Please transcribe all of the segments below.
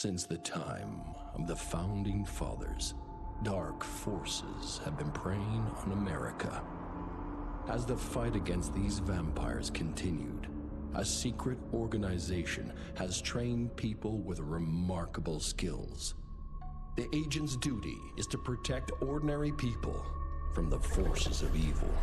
Since the time of the Founding Fathers, dark forces have been preying on America. As the fight against these vampires continued, a secret organization has trained people with remarkable skills. The agent's duty is to protect ordinary people from the forces of evil.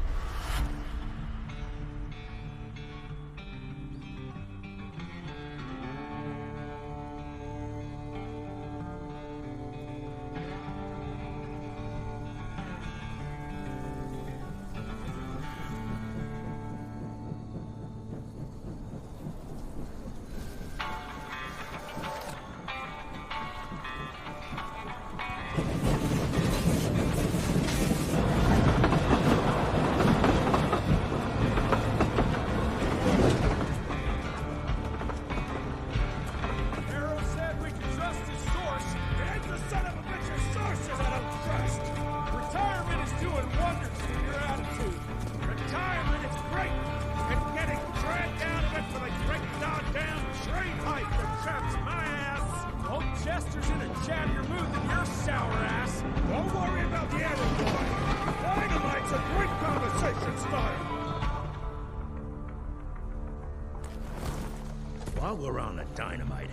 While we're on the dynamite,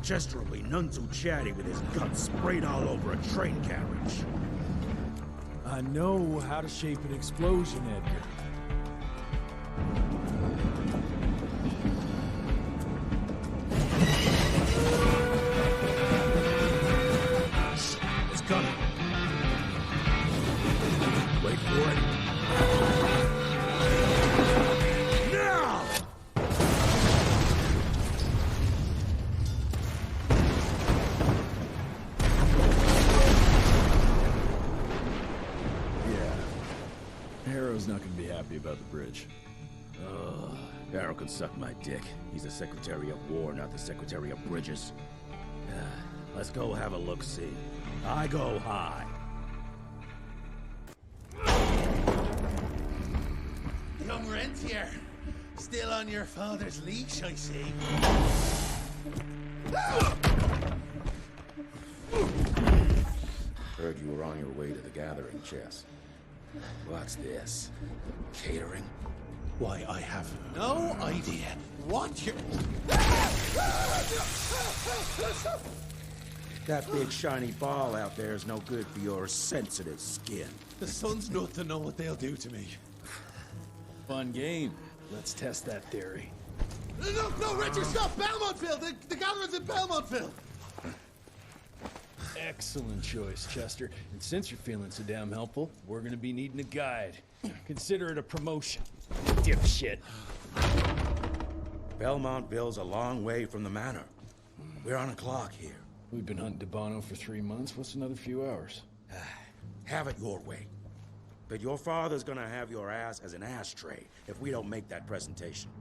Chester will be none too chatty with his guts sprayed all over a train carriage. I know how to shape an explosion, Edgar. It's coming. Wait for it. Now! Harrow's not gonna be happy about the bridge. Harrow can suck my dick. He's the Secretary of War, not the Secretary of Bridges. Let's go have a look-see. I go high. Young Rentier, still on your father's leash, I see. Heard you were on your way to the gathering, Chess. What's this? Catering? Why, I have no idea what you're... That big shiny ball out there is no good for your sensitive skin. The sun's not to know what they'll do to me. Fun game. Let's test that theory. No, Richard, stop! Belmontville! The gathering's in Belmontville! Excellent choice, Chester. And since you're feeling so damn helpful, we're gonna be needing a guide. Consider it a promotion. Dipshit. Belmontville's a long way from the manor. We're on a clock here. We've been hunting DeBono for 3 months. What's another few hours? Have it your way. But your father's gonna have your ass as an ashtray if we don't make that presentation.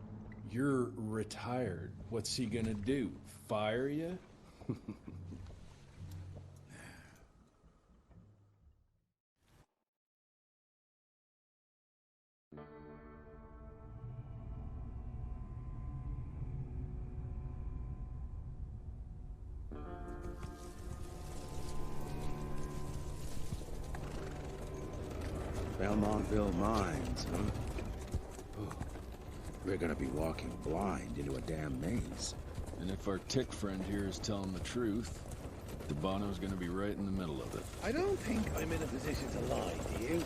You're retired. What's he gonna do? Fire you? Belmontville Mines, huh? Oh, we're gonna be walking blind into a damn maze. And if our tick friend here is telling the truth, DeBono's gonna be right in the middle of it. I don't think I'm in a position to lie, do you?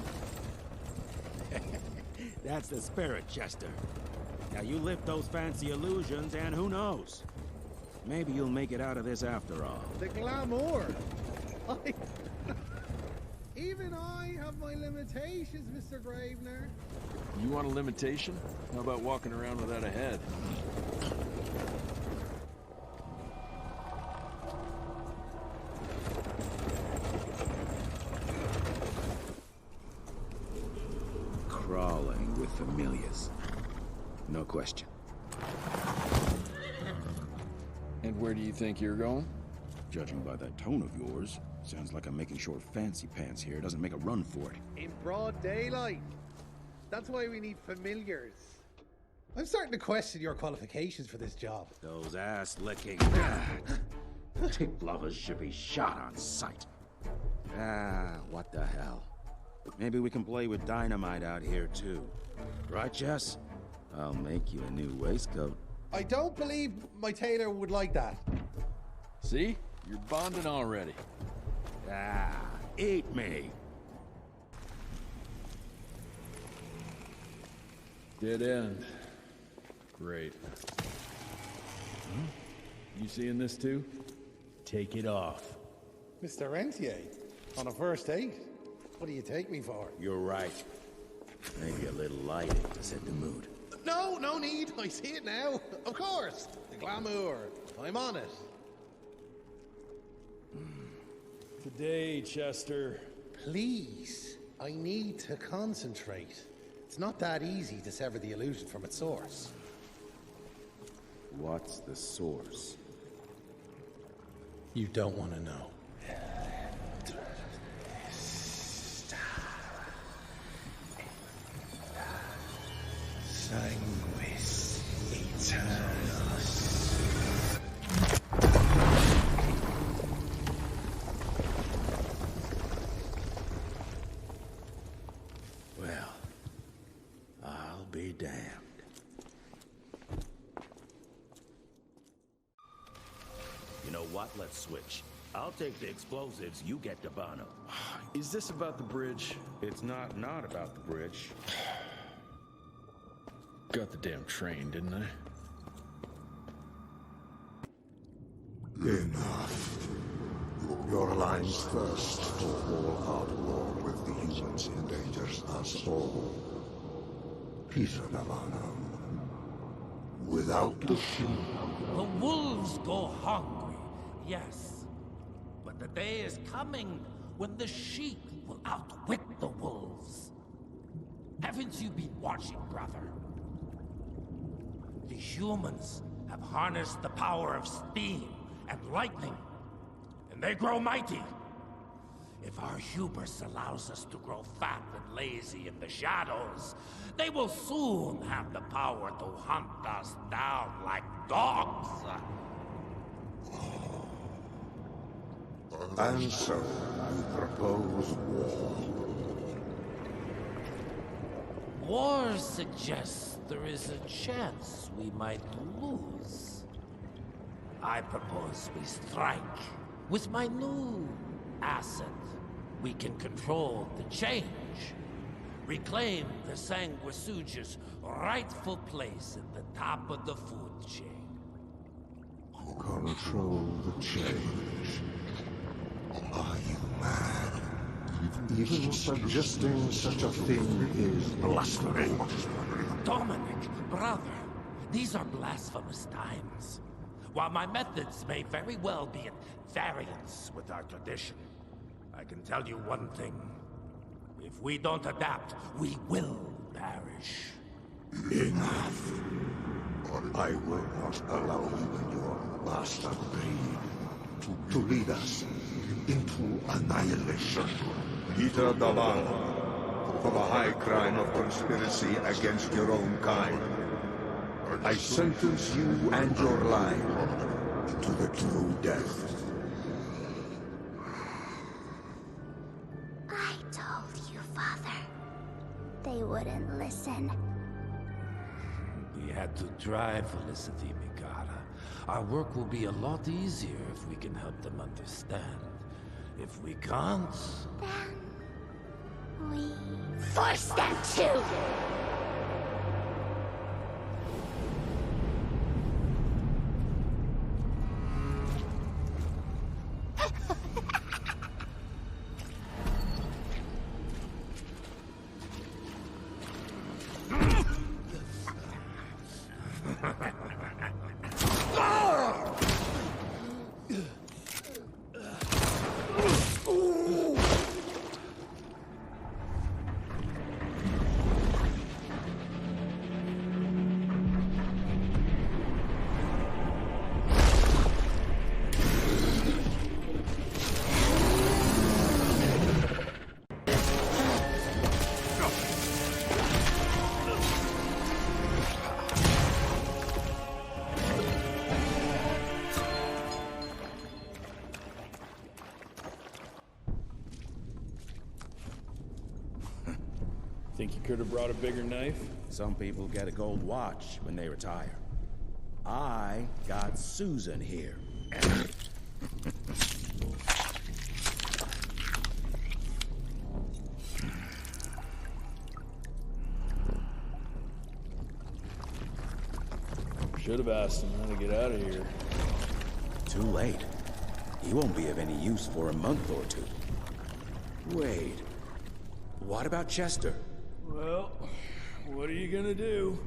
That's the spirit, Chester. Now you lift those fancy illusions, and who knows? Maybe you'll make it out of this after all. The glamour! Even I have my limitations, Mr. Gravener. You want a limitation? How about walking around without a head? Crawling with familiars. No question. And where do you think you're going? Judging by that tone of yours, sounds like I'm making sure Fancy Pants here doesn't make a run for it. In broad daylight. That's why we need familiars. I'm starting to question your qualifications for this job. Those ass-licking... Tick lovers should be shot on sight. Ah, what the hell. Maybe we can play with dynamite out here, too. Right, Jess? I'll make you a new waistcoat. I don't believe my tailor would like that. See? You're bonding already. Ah, eat me. Dead end. Great. You seeing this too? Take it off. Mr. Rentier, on a first date? What do you take me for? You're right. Maybe a little lighting to set the mood. No, no need. I see it now. Of course. The glamour. I'm on it. Today, Chester. Please. I need to concentrate. It's not that easy to sever the illusion from its source. What's the source? You don't want to know. Sanguis Eternus. Well, I'll be damned. You know what? Let's switch. I'll take the explosives, you get the Bono. Is this about the bridge? It's not about the bridge. Got the damn train, didn't I? Enough. Your alliance thirst for all-out war with the humans endangers us all. Peter Navano. Without the sheep. The wolves go hungry, yes. But the day is coming when the sheep will outwit the wolves. Haven't you been watching, brother? The humans have harnessed the power of steam and lightning, and they grow mighty. If our hubris allows us to grow fat and lazy in the shadows, they will soon have the power to hunt us down like dogs. And so, you propose war. War suggests there is a chance we might lose. I propose we strike. With my new asset, we can control the change. Reclaim the Sanguisuja's rightful place at the top of the food chain. Control the change. Are you mad? Even suggesting such a thing is blasphemy. Dominic, brother, these are blasphemous times. While my methods may very well be at variance with our tradition, I can tell you one thing. If we don't adapt, we will perish. Enough. I will not allow you and your bastard breed to lead us into annihilation. Peter Davano, for the high crime of conspiracy against your own kind, I sentence you and your line to the true death. I told you, Father. They wouldn't listen. We had to try, Felicity Mikata. Our work will be a lot easier if we can help them understand. If we can't... Then... we... force them to! Think you could have brought a bigger knife? Some people get a gold watch when they retire. I got Susan here. Should have asked him how to get out of here. Too late. He won't be of any use for a month or two. Wait. What about Chester? Well, what are you gonna do?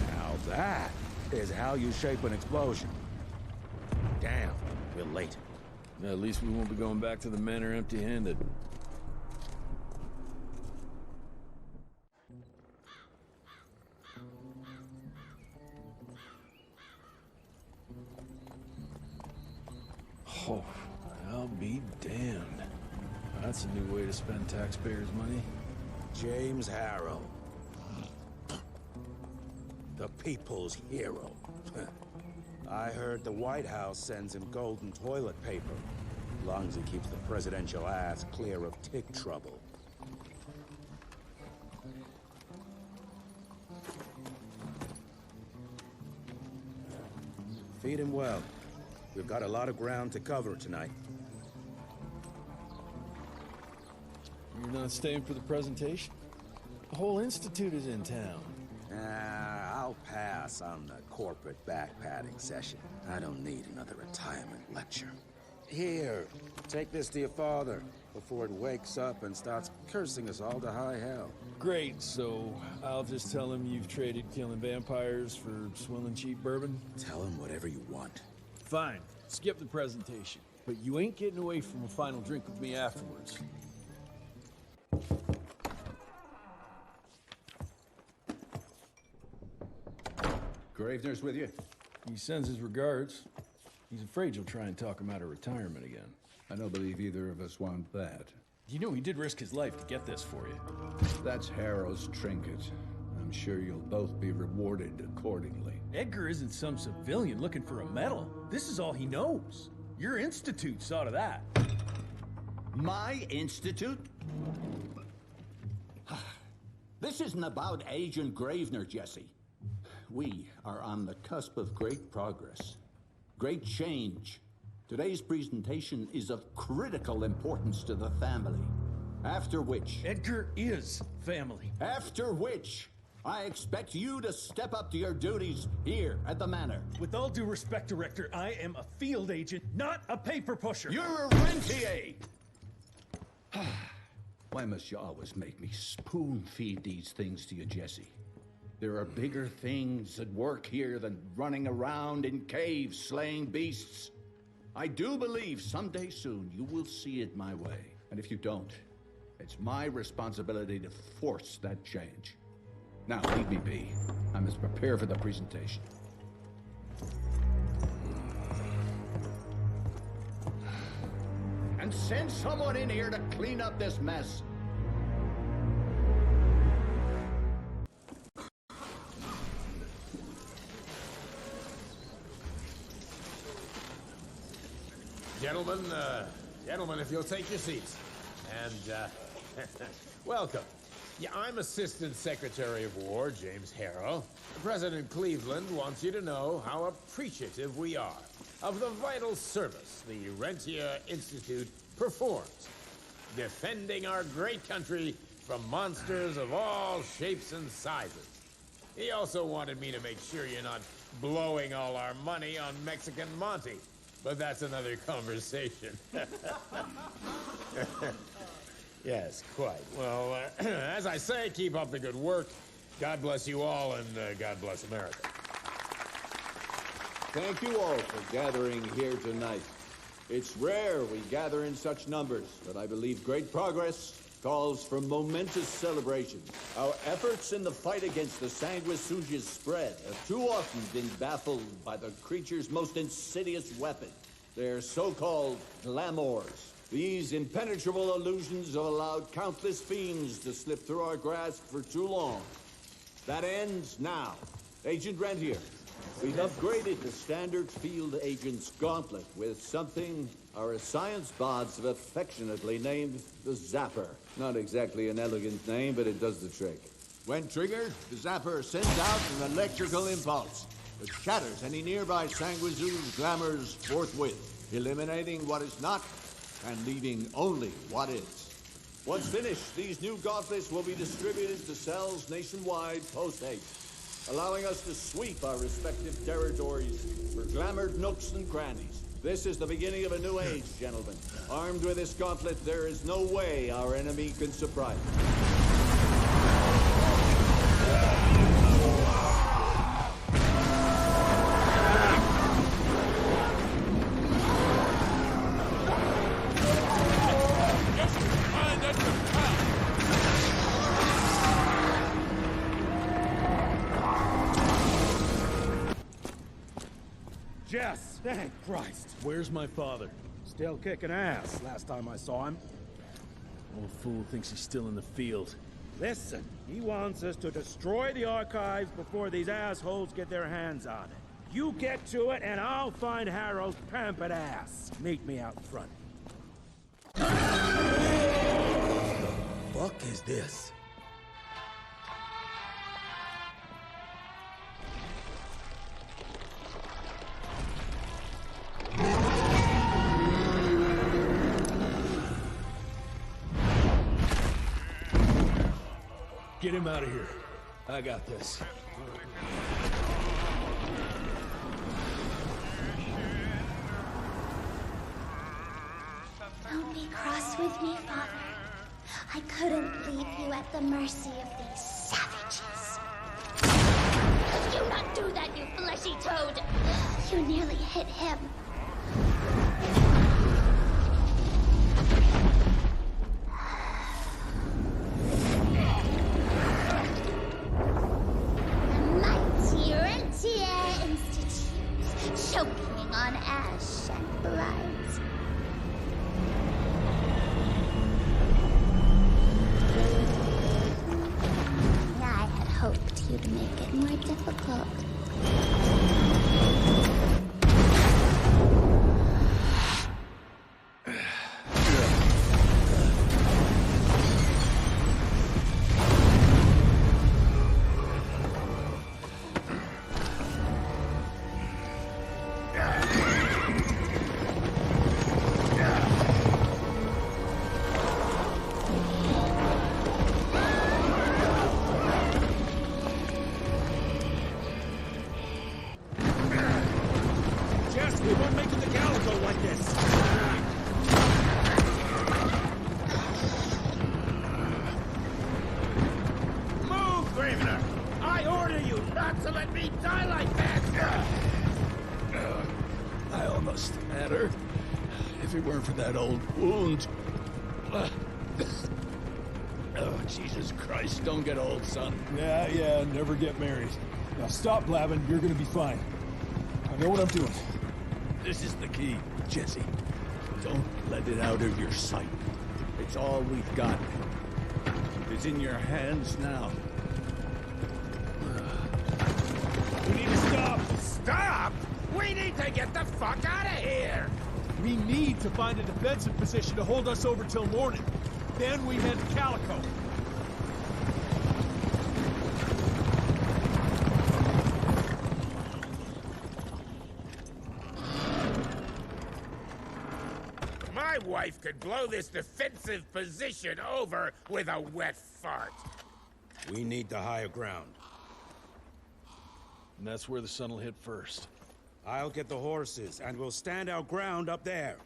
Now that is how you shape an explosion. Damn, we're late. At least we won't be going back to the manor empty-handed. Oh, I'll be damned. That's a new way to spend taxpayers' money. James Harrow. The people's hero. I heard the White House sends him golden toilet paper. As long as he keeps the presidential ass clear of tick trouble. Feed him well. We've got a lot of ground to cover tonight. You're not staying for the presentation? The whole institute is in town. I'll pass on the corporate backpatting session. I don't need another retirement lecture. Here, take this to your father before it wakes up and starts cursing us all to high hell. Great, so I'll just tell him you've traded killing vampires for swilling cheap bourbon? Tell him whatever you want. Fine, skip the presentation. But you ain't getting away from a final drink with me afterwards. Gravener's with you? He sends his regards. He's afraid you'll try and talk him out of retirement again. I don't believe either of us want that. You know he did risk his life to get this for you. That's Harrow's trinket. I'm sure you'll both be rewarded accordingly. Edgar isn't some civilian looking for a medal. This is all he knows. Your institute saw to that. My institute? This isn't about Agent Gravener, Jesse. We are on the cusp of great progress, great change. Today's presentation is of critical importance to the family. After which... Edgar is family. After which, I expect you to step up to your duties here at the manor. With all due respect, Director, I am a field agent, not a paper pusher. You're a rentier! Why must you always make me spoon-feed these things to you, Jesse? There are bigger things at work here than running around in caves slaying beasts. I do believe someday soon you will see it my way. And if you don't, it's my responsibility to force that change. Now, leave me be. I must prepare for the presentation. And send someone in here to clean up this mess. Gentlemen, if you'll take your seats. And, welcome. Yeah, I'm Assistant Secretary of War, James Harrow. President Cleveland wants you to know how appreciative we are of the vital service the Rentier Institute performs, defending our great country from monsters of all shapes and sizes. He also wanted me to make sure you're not blowing all our money on Mexican Monty. But that's another conversation. Yes, quite. Well, as I say, keep up the good work. God bless you all, and God bless America. Thank you all for gathering here tonight. It's rare we gather in such numbers, but I believe great progress calls for momentous celebration. Our efforts in the fight against the sanguisuga's spread have too often been baffled by the creature's most insidious weapon, their so-called glamours. These impenetrable illusions have allowed countless fiends to slip through our grasp for too long. That ends now. Agent Rentier, We've upgraded the standard field agent's gauntlet with something our science bots have affectionately named the Zapper. Not exactly an elegant name, but it does the trick. When triggered, the Zapper sends out an electrical impulse that shatters any nearby sanguizu's glamours forthwith, eliminating what is not and leaving only what is. Once finished, these new gauntlets will be distributed to cells nationwide post-haste, allowing us to sweep our respective territories for glamoured nooks and crannies. This is the beginning of a new age, gentlemen. Armed with this gauntlet, there is no way our enemy can surprise us. Jess! Thank Christ! Where's my father? Still kicking ass, last time I saw him. Old fool thinks he's still in the field. Listen, he wants us to destroy the archives before these assholes get their hands on it. You get to it, and I'll find Harrow's pampered ass. Meet me out front. Fuck is this? Get him out of here. I got this. Don't be cross with me, Father. I couldn't leave you at the mercy of these savages. Do not do that, you fleshy toad! You nearly hit him. Choking on ash and blood. I had hoped you'd make it more difficult. If it weren't for that old wound. Oh, Jesus Christ, don't get old, son. Yeah, never get married. Now stop blabbing, you're gonna be fine. I know what I'm doing. This is the key, Jesse. Don't let it out of your sight. It's all we've got. It's in your hands now. We need to stop! Stop?! We need to get the fuck out of here! We need to find a defensive position to hold us over till morning. Then we head to Calico. My wife could blow this defensive position over with a wet fart. We need the higher ground. And that's where the sun will hit first. I'll get the horses, and we'll stand our ground up there.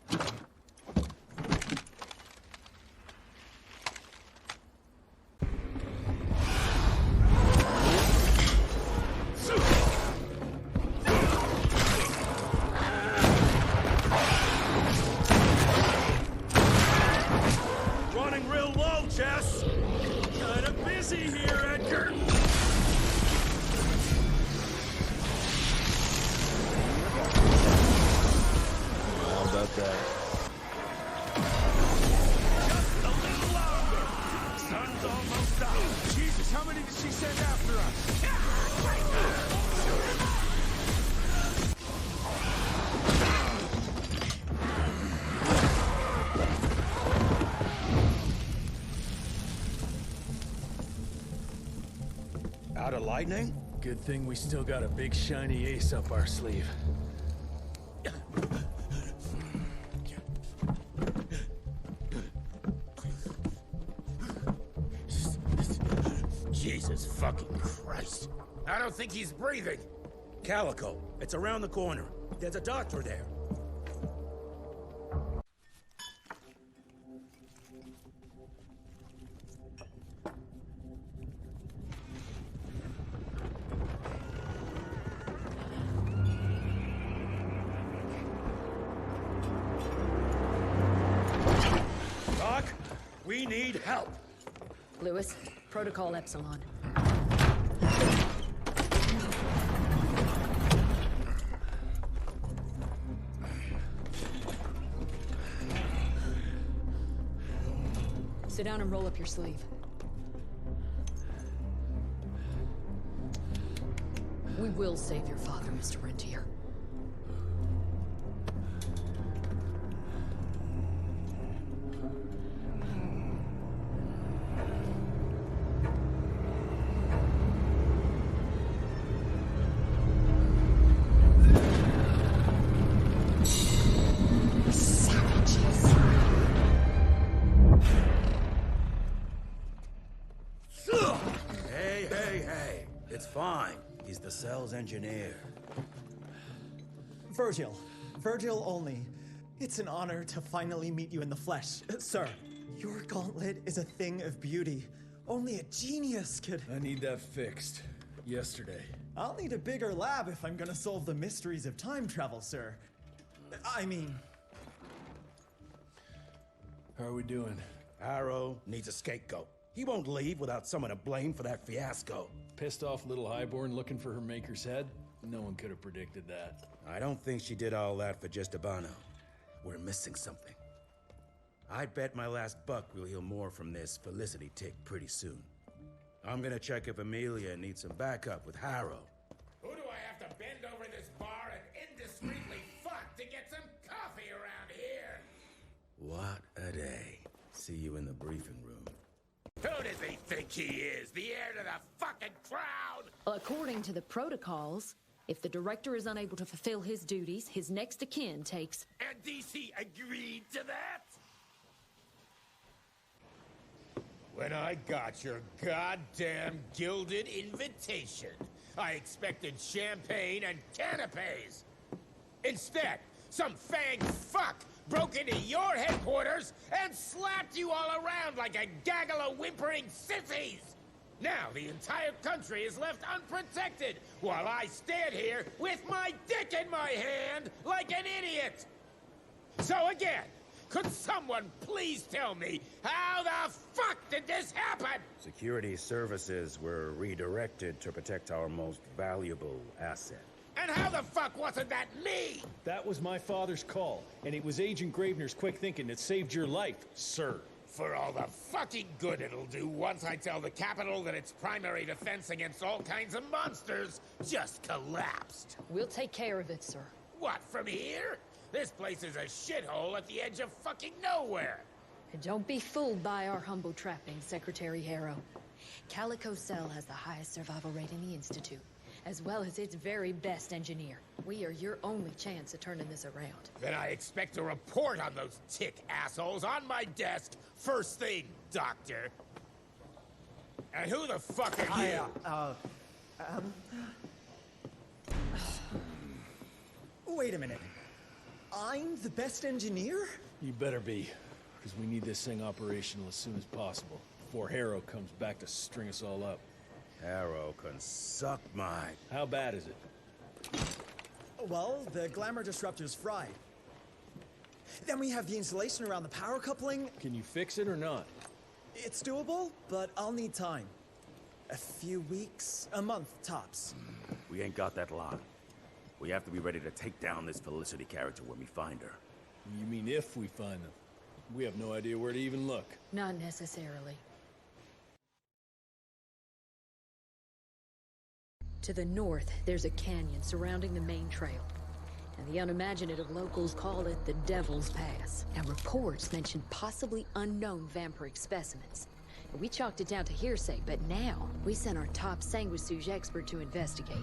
Running real low, Jess! Kinda busy here, Edgar! About that. Just a little longer! Sun's almost up! Jesus, how many did she send after us? widening? Good thing we still got a big shiny ace up our sleeve. Jesus fucking Christ. I don't think he's breathing. Calico, it's around the corner. There's a doctor there. Doc, we need help. Lewis, Protocol Epsilon. Sit down and roll up your sleeve. We will save your father, Mr. Rentier. Hey. It's fine. He's the cell's engineer. Virgil. Virgil only. It's an honor to finally meet you in the flesh. Sir, your gauntlet is a thing of beauty. Only a genius could... I need that fixed. Yesterday. I'll need a bigger lab if I'm gonna solve the mysteries of time travel, sir. I mean... How are we doing? Harrow needs a scapegoat. He won't leave without someone to blame for that fiasco. Pissed off little highborn looking for her maker's head? No one could have predicted that. I don't think she did all that for just Abano. We're missing something. I bet my last buck we'll hear more from this Felicity tick pretty soon. I'm gonna check if Amelia needs some backup with Harrow. Who do I have to bend over this bar and indiscreetly fuck to get some coffee around here? What a day. See you in the briefing room. Who does he think he is? The heir to the fucking crown? According to the protocols, if the director is unable to fulfill his duties, his next of kin takes... And DC agreed to that? When I got your goddamn gilded invitation, I expected champagne and canapes. Instead, some fanged fuck broke into your headquarters and slapped you all around like a gaggle of whimpering sissies! Now the entire country is left unprotected, while I stand here with my dick in my hand like an idiot! So again, could someone please tell me how the fuck did this happen? Security services were redirected to protect our most valuable asset. And how the fuck wasn't that me? That was my father's call, and it was Agent Gravener's quick thinking that saved your life, sir. For all the fucking good it'll do once I tell the Capitol that its primary defense against all kinds of monsters just collapsed. We'll take care of it, sir. What, from here? This place is a shithole at the edge of fucking nowhere. And don't be fooled by our humble trappings, Secretary Harrow. Calico Cell has the highest survival rate in the Institute, as well as its very best engineer. We are your only chance of turning this around. Then I expect a report on those tick assholes on my desk first thing, Doctor. And who the fuck are you? Wait a minute. I'm the best engineer? You better be, because we need this thing operational as soon as possible, before Harrow comes back to string us all up. Harrow can suck my... How bad is it? Well, the glamour disruptor's fried. Then we have the insulation around the power coupling. Can you fix it or not? It's doable, but I'll need time. A few weeks, a month, tops. We ain't got that long. We have to be ready to take down this Felicity character when we find her. You mean if we find them? We have no idea where to even look. Not necessarily. To the north, there's a canyon surrounding the main trail. And the unimaginative locals call it the Devil's Pass. Now, reports mention possibly unknown vampiric specimens. We chalked it down to hearsay, but now we sent our top sanguisuge expert to investigate.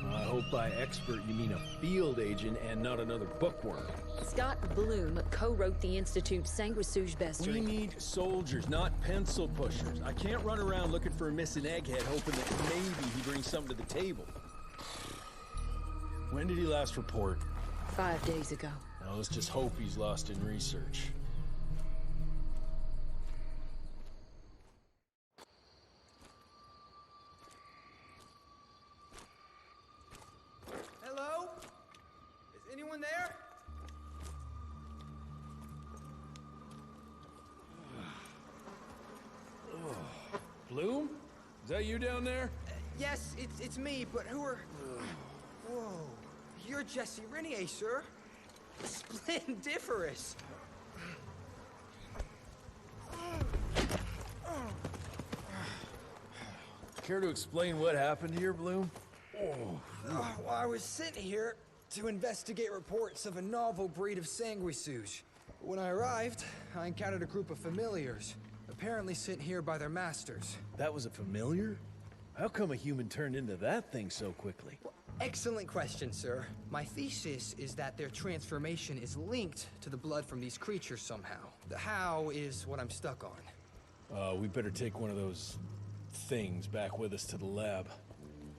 I hope by expert you mean a field agent and not another bookworm. Scott Bloom co-wrote the Institute's sanguisuge bestiary. We need soldiers, not pencil pushers. I can't run around looking for a missing egghead hoping that maybe he brings something to the table. When did he last report? 5 days ago. Now let's just hope he's lost in research. Hello? Is anyone there? Bloom? Is that you down there? Yes, it's me, but who are... Whoa, you're Jesse Renier, sir. Splendiferous. Care to explain what happened here, Bloom? Well, I was sent here to investigate reports of a novel breed of sanguisuge. When I arrived, I encountered a group of familiars, apparently sent here by their masters. That was a familiar? How come a human turned into that thing so quickly? Excellent question, sir. My thesis is that their transformation is linked to the blood from these creatures somehow. The how is what I'm stuck on. We better take one of those things back with us to the lab.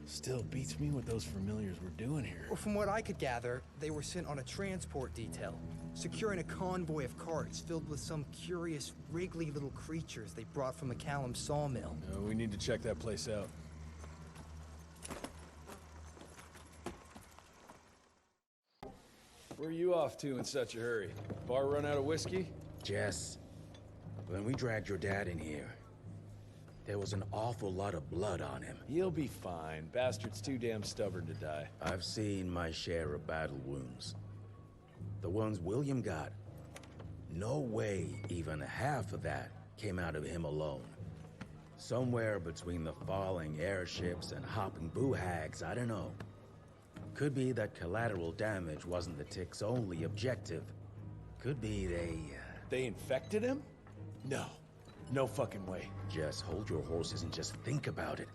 Still beats me what those familiars were doing here. Well, from what I could gather, they were sent on a transport detail, securing a convoy of carts filled with some curious, wriggly little creatures they brought from McCallum's sawmill. We need to check that place out. Where are you off to in such a hurry? Bar run out of whiskey? Jess, when we dragged your dad in here, there was an awful lot of blood on him. He'll be fine. Bastard's too damn stubborn to die. I've seen my share of battle wounds. The ones William got. No way even half of that came out of him alone. Somewhere between the falling airships and hopping boo-hags, I don't know. Could be that collateral damage wasn't the Tick's only objective. Could be They infected him? No. No fucking way. Just hold your horses and just think about it.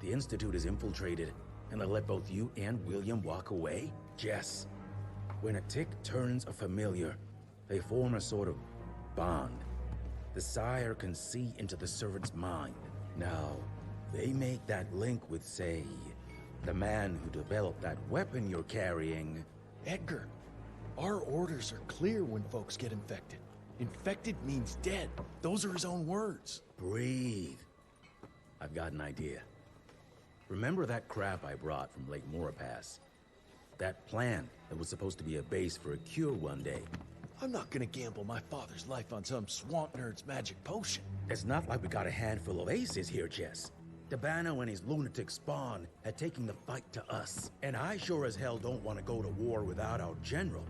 The Institute is infiltrated, and they let both you and William walk away? Jess, when a Tick turns a familiar, they form a sort of bond. The sire can see into the servant's mind. Now, they make that link with, say, the man who developed that weapon you're carrying. Edgar, our orders are clear when folks get infected. Infected means dead. Those are his own words. Breathe. I've got an idea. Remember that crap I brought from Lake Morapass? That plant that was supposed to be a base for a cure one day. I'm not gonna gamble my father's life on some swamp nerd's magic potion. It's not like we got a handful of aces here, Jess. Dabano and his lunatic spawn had taken the fight to us. And I sure as hell don't want to go to war without our general.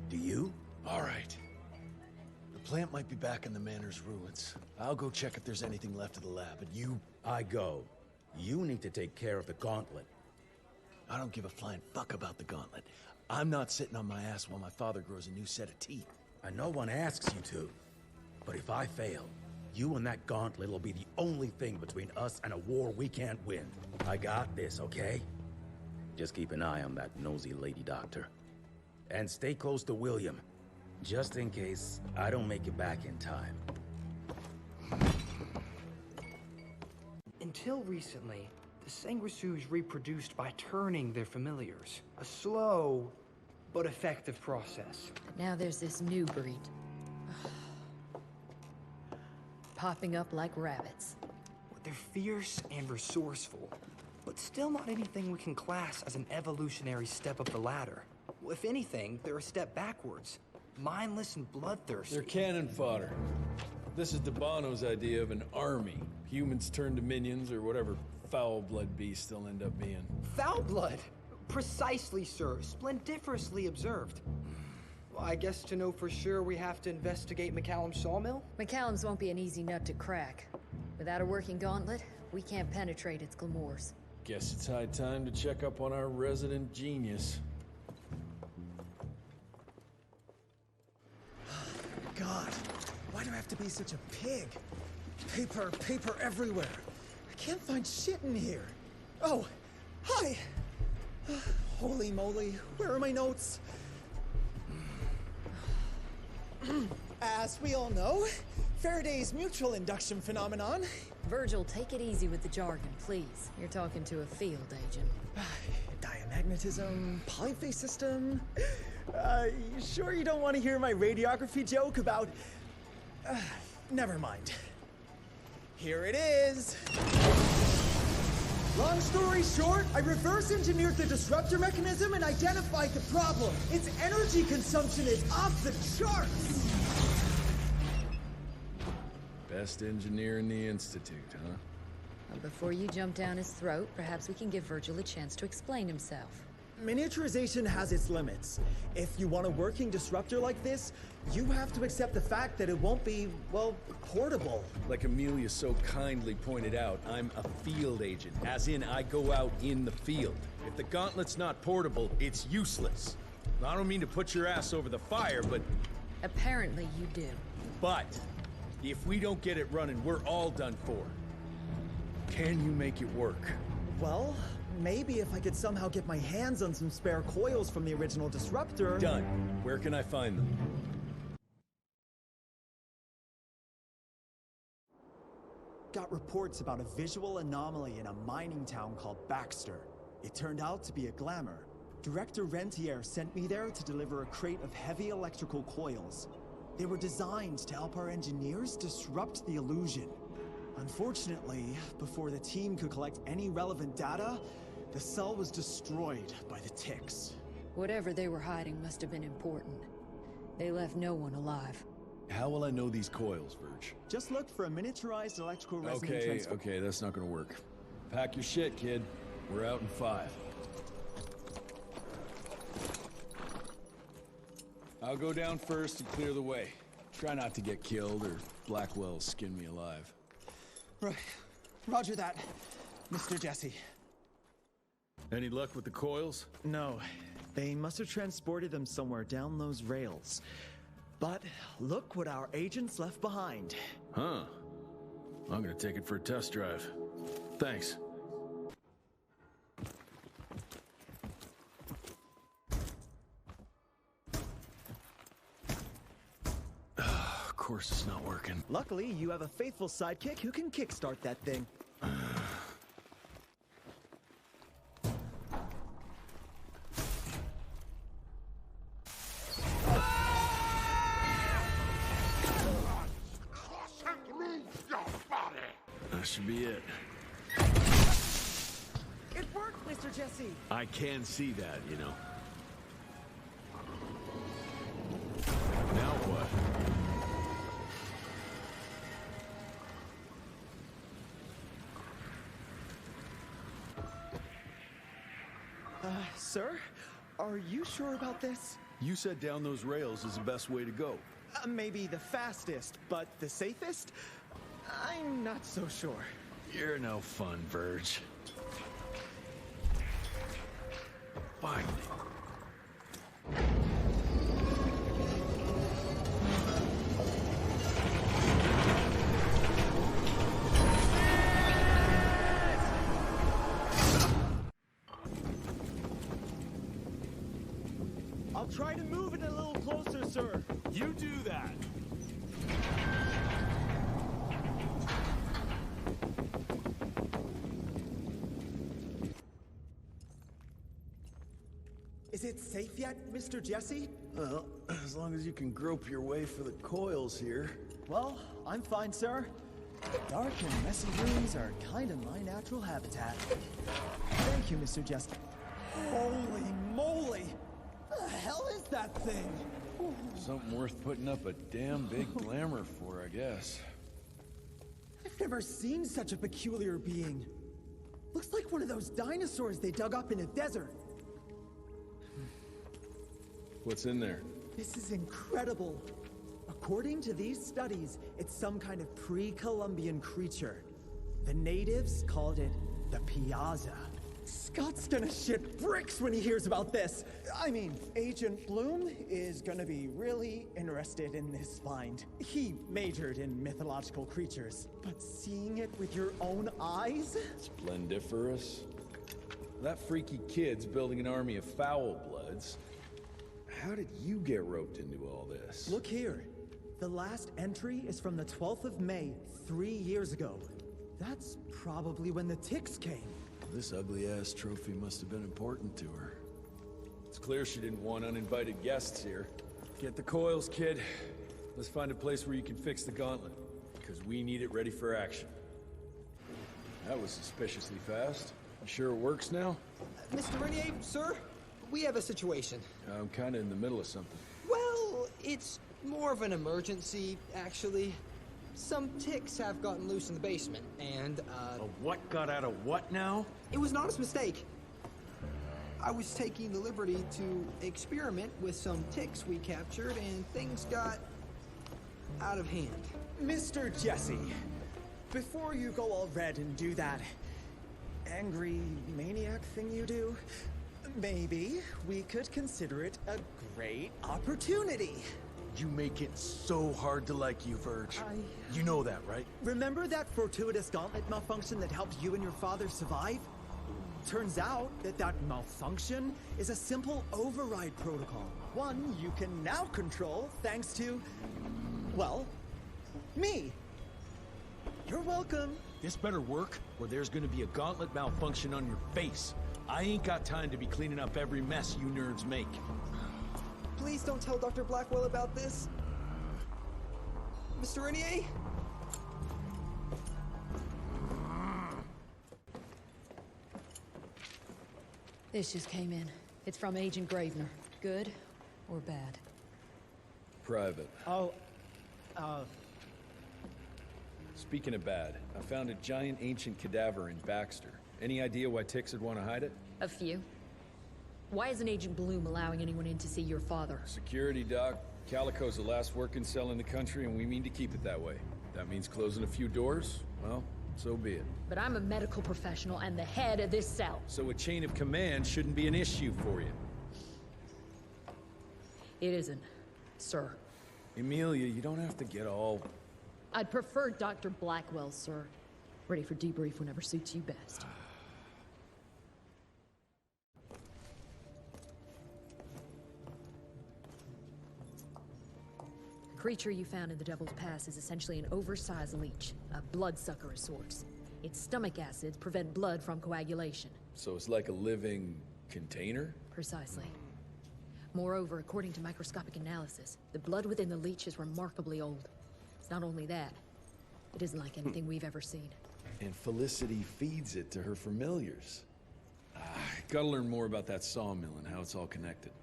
Do you? All right. The plant might be back in the manor's ruins. I'll go check if there's anything left of the lab, and you... I go. You need to take care of the gauntlet. I don't give a flying fuck about the gauntlet. I'm not sitting on my ass while my father grows a new set of teeth. And no one asks you to. But if I fail, you and that gauntlet will be the only thing between us and a war we can't win. I got this, okay? Just keep an eye on that nosy lady doctor. And stay close to William, just in case I don't make it back in time. Until recently, the sanguisuge reproduced by turning their familiars. A slow, but effective process. Now there's this new breed. Popping up like rabbits. They're fierce and resourceful, but still not anything we can class as an evolutionary step up the ladder. Well, if anything, they're a step backwards. Mindless and bloodthirsty. They're cannon fodder. This is Dabano's idea of an army. Humans turn to minions or whatever foul-blood beasts they'll end up being. Foul blood? Precisely, sir. Splendiferously observed. Well, I guess to know for sure we have to investigate McCallum's sawmill? McCallum's won't be an easy nut to crack. Without a working gauntlet, we can't penetrate its glamours. Guess it's high time to check up on our resident genius. God, why do I have to be such a pig? Paper everywhere. I can't find shit in here. Oh, hi! Holy moly, where are my notes? As we all know, Faraday's mutual induction phenomenon. Virgil, take it easy with the jargon, please. You're talking to a field agent. Diamagnetism, polyphase system. You sure you don't want to hear my radiography joke about... never mind. Here it is. Long story short, I reverse engineered the disruptor mechanism and identified the problem. Its energy consumption is off the charts. Best engineer in the Institute, huh? Well, before you jump down his throat, perhaps we can give Virgil a chance to explain himself. Miniaturization has its limits. If you want a working disruptor like this, you have to accept the fact that it won't be, well, portable. Like Amelia so kindly pointed out, I'm a field agent, as in I go out in the field. If the gauntlet's not portable, it's useless. I don't mean to put your ass over the fire, but... Apparently you do. But, if we don't get it running, we're all done for. Can you make it work? Well, maybe if I could somehow get my hands on some spare coils from the original disruptor... Done. Where can I find them? Got reports about a visual anomaly in a mining town called Baxter. It turned out to be a glamour. Director Rentier sent me there to deliver a crate of heavy electrical coils. They were designed to help our engineers disrupt the illusion. Unfortunately, before the team could collect any relevant data, the cell was destroyed by the ticks. Whatever they were hiding must have been important. They left no one alive. How will I know these coils, Verge? Just look for a miniaturized electrical resonant transfer. Okay, that's not gonna work. Pack your shit, kid. We're out in 5. I'll go down first and clear the way. Try not to get killed or Blackwell skin me alive. Right. Roger that, Mr. Jesse. Any luck with the coils? No. They must have transported them somewhere down those rails. But look what our agents left behind. Huh. I'm gonna take it for a test drive. Thanks. Of course it's not working. Luckily, you have a faithful sidekick who can kickstart that thing. That should be it. It worked, Mr. Jesse! I can see that, you know. Now what? Sir? Are you sure about this? You said down those rails is the best way to go. Maybe the fastest, but the safest? I'm not so sure. You're no fun, Verge. Finally. I'll try to move it a little closer, sir. You do that. Is it safe yet, Mr. Jesse? Well, as long as you can grope your way for the coils here. Well, I'm fine, sir. Dark and messy rooms are kind of my natural habitat. Thank you, Mr. Jesse. Holy moly! What the hell is that thing? Something worth putting up a damn big glamour for, I guess. I've never seen such a peculiar being. Looks like one of those dinosaurs they dug up in a desert. What's in there? This is incredible. According to these studies, it's some kind of pre-Columbian creature. The natives called it the Piazza. Scott's gonna shit bricks when he hears about this. I mean, Agent Bloom is gonna be really interested in this find. He majored in mythological creatures, but seeing it with your own eyes? Splendiferous. That freaky kid's building an army of foul bloods. How did you get roped into all this? Look here. The last entry is from the 12th of May, 3 years ago. That's probably when the ticks came. This ugly-ass trophy must have been important to her. It's clear she didn't want uninvited guests here. Get the coils, kid. Let's find a place where you can fix the gauntlet, because we need it ready for action. That was suspiciously fast. You sure it works now? Mr. Renier, sir, we have a situation. I'm kinda in the middle of something. Well, it's more of an emergency, actually. Some ticks have gotten loose in the basement, and, A what got out of what now? It was an honest mistake. I was taking the liberty to experiment with some ticks we captured, and things got out of hand. Mr. Jesse, before you go all red and do that angry maniac thing you do, maybe we could consider it a great opportunity. You make it so hard to like you, Verge. You know that, right? Remember that fortuitous gauntlet malfunction that helped you and your father survive? Turns out that malfunction is a simple override protocol. One you can now control thanks to, well, me. You're welcome. This better work, or there's gonna be a gauntlet malfunction on your face. I ain't got time to be cleaning up every mess you nerds make. Please don't tell Dr. Blackwell about this. Mr. Renier? This just came in. It's from Agent Gravener. Good or bad? Private. Oh, Speaking of bad, I found a giant ancient cadaver in Baxter. Any idea why ticks would want to hide it? A few. Why isn't Agent Bloom allowing anyone in to see your father? Security, Doc. Calico's the last working cell in the country, and we mean to keep it that way. That means closing a few doors? Well, so be it. But I'm a medical professional and the head of this cell. So a chain of command shouldn't be an issue for you. It isn't, sir. Emilia, you don't have to get all... I'd prefer Dr. Blackwell, sir. Ready for debrief whenever suits you best. The creature you found in the Devil's Pass is essentially an oversized leech, a bloodsucker of sorts. Its stomach acids prevent blood from coagulation. So it's like a living container? Precisely. Moreover, according to microscopic analysis, the blood within the leech is remarkably old. It's not only that, it isn't like anything we've ever seen. And Felicity feeds it to her familiars. Gotta learn more about that sawmill and how it's all connected.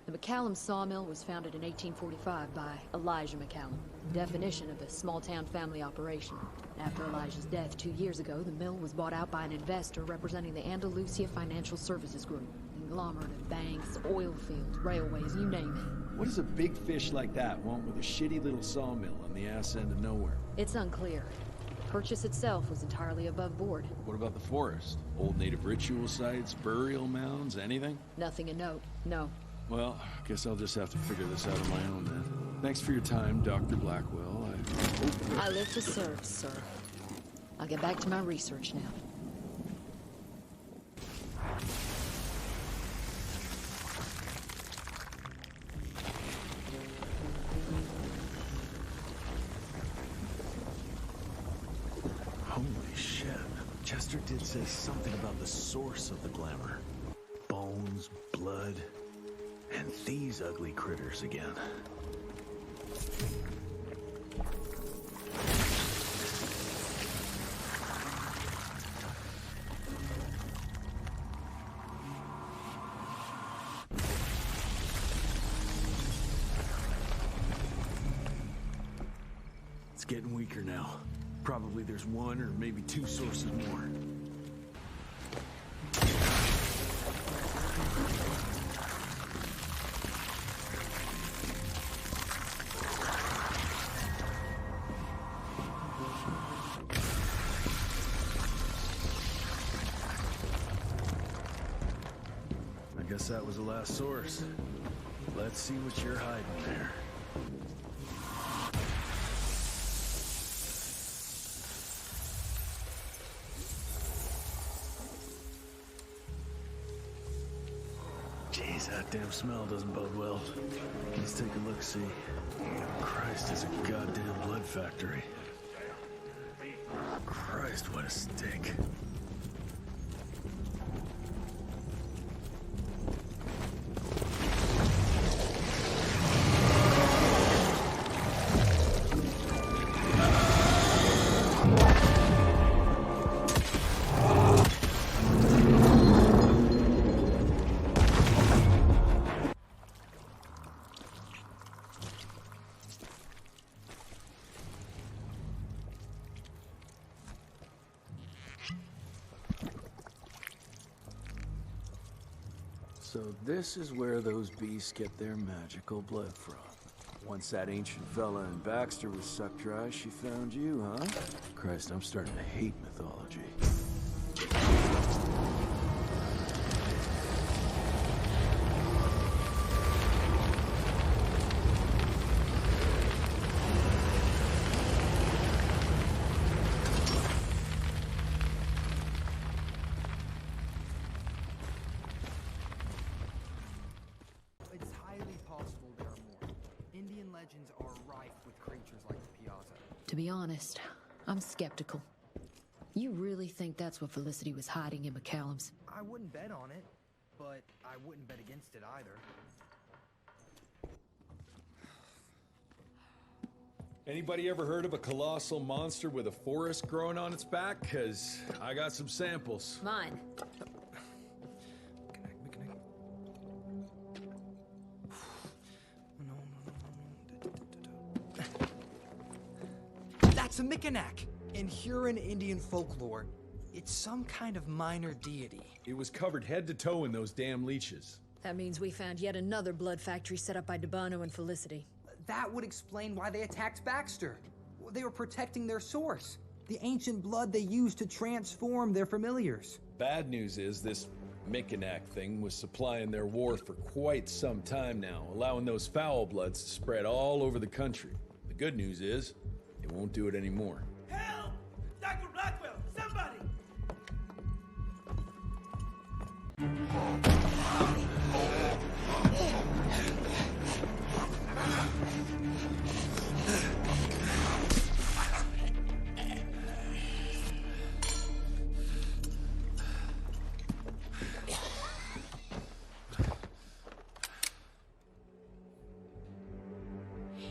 The McCallum sawmill was founded in 1845 by Elijah McCallum, definition of a small-town family operation. After Elijah's death 2 years ago, the mill was bought out by an investor representing the Andalusia Financial Services Group. Conglomerate of banks, oil fields, railways, you name it. What does a big fish like that want with a shitty little sawmill on the ass end of nowhere? It's unclear. The purchase itself was entirely above board. What about the forest? Old native ritual sites, burial mounds, anything? Nothing a note, no. Well, I guess I'll just have to figure this out on my own then. Thanks for your time, Dr. Blackwell. I live to serve, sir. I'll get back to my research now. Holy shit. Chester did say something about the source of the glamour. Bones, blood, and these ugly critters again. It's getting weaker now. Probably there's one or maybe two sources more. guess that was the last source. Let's see what you're hiding there. Jeez, that damn smell doesn't bode well. Let's take a look-see. Christ, it's a goddamn blood factory. Christ, what a stink. So this is where those beasts get their magical blood from. Once that ancient fella in Baxter was sucked dry, she found you, huh? Christ, I'm starting to hate mythology. To be honest, I'm skeptical. You really think that's what Felicity was hiding in McCallum's? I wouldn't bet on it, but I wouldn't bet against it either. Anybody ever heard of a colossal monster with a forest growing on its back? 'Cause I got some samples. Mine. That's a Mikanak! In Huron Indian folklore, it's some kind of minor deity. It was covered head to toe in those damn leeches. That means we found yet another blood factory set up by Debano and Felicity. That would explain why they attacked Baxter. They were protecting their source, the ancient blood they used to transform their familiars. Bad news is this Mikanak thing was supplying their war for quite some time now, allowing those foul bloods to spread all over the country. The good news is, it won't do it anymore. Help! Dr. Blackwell, somebody!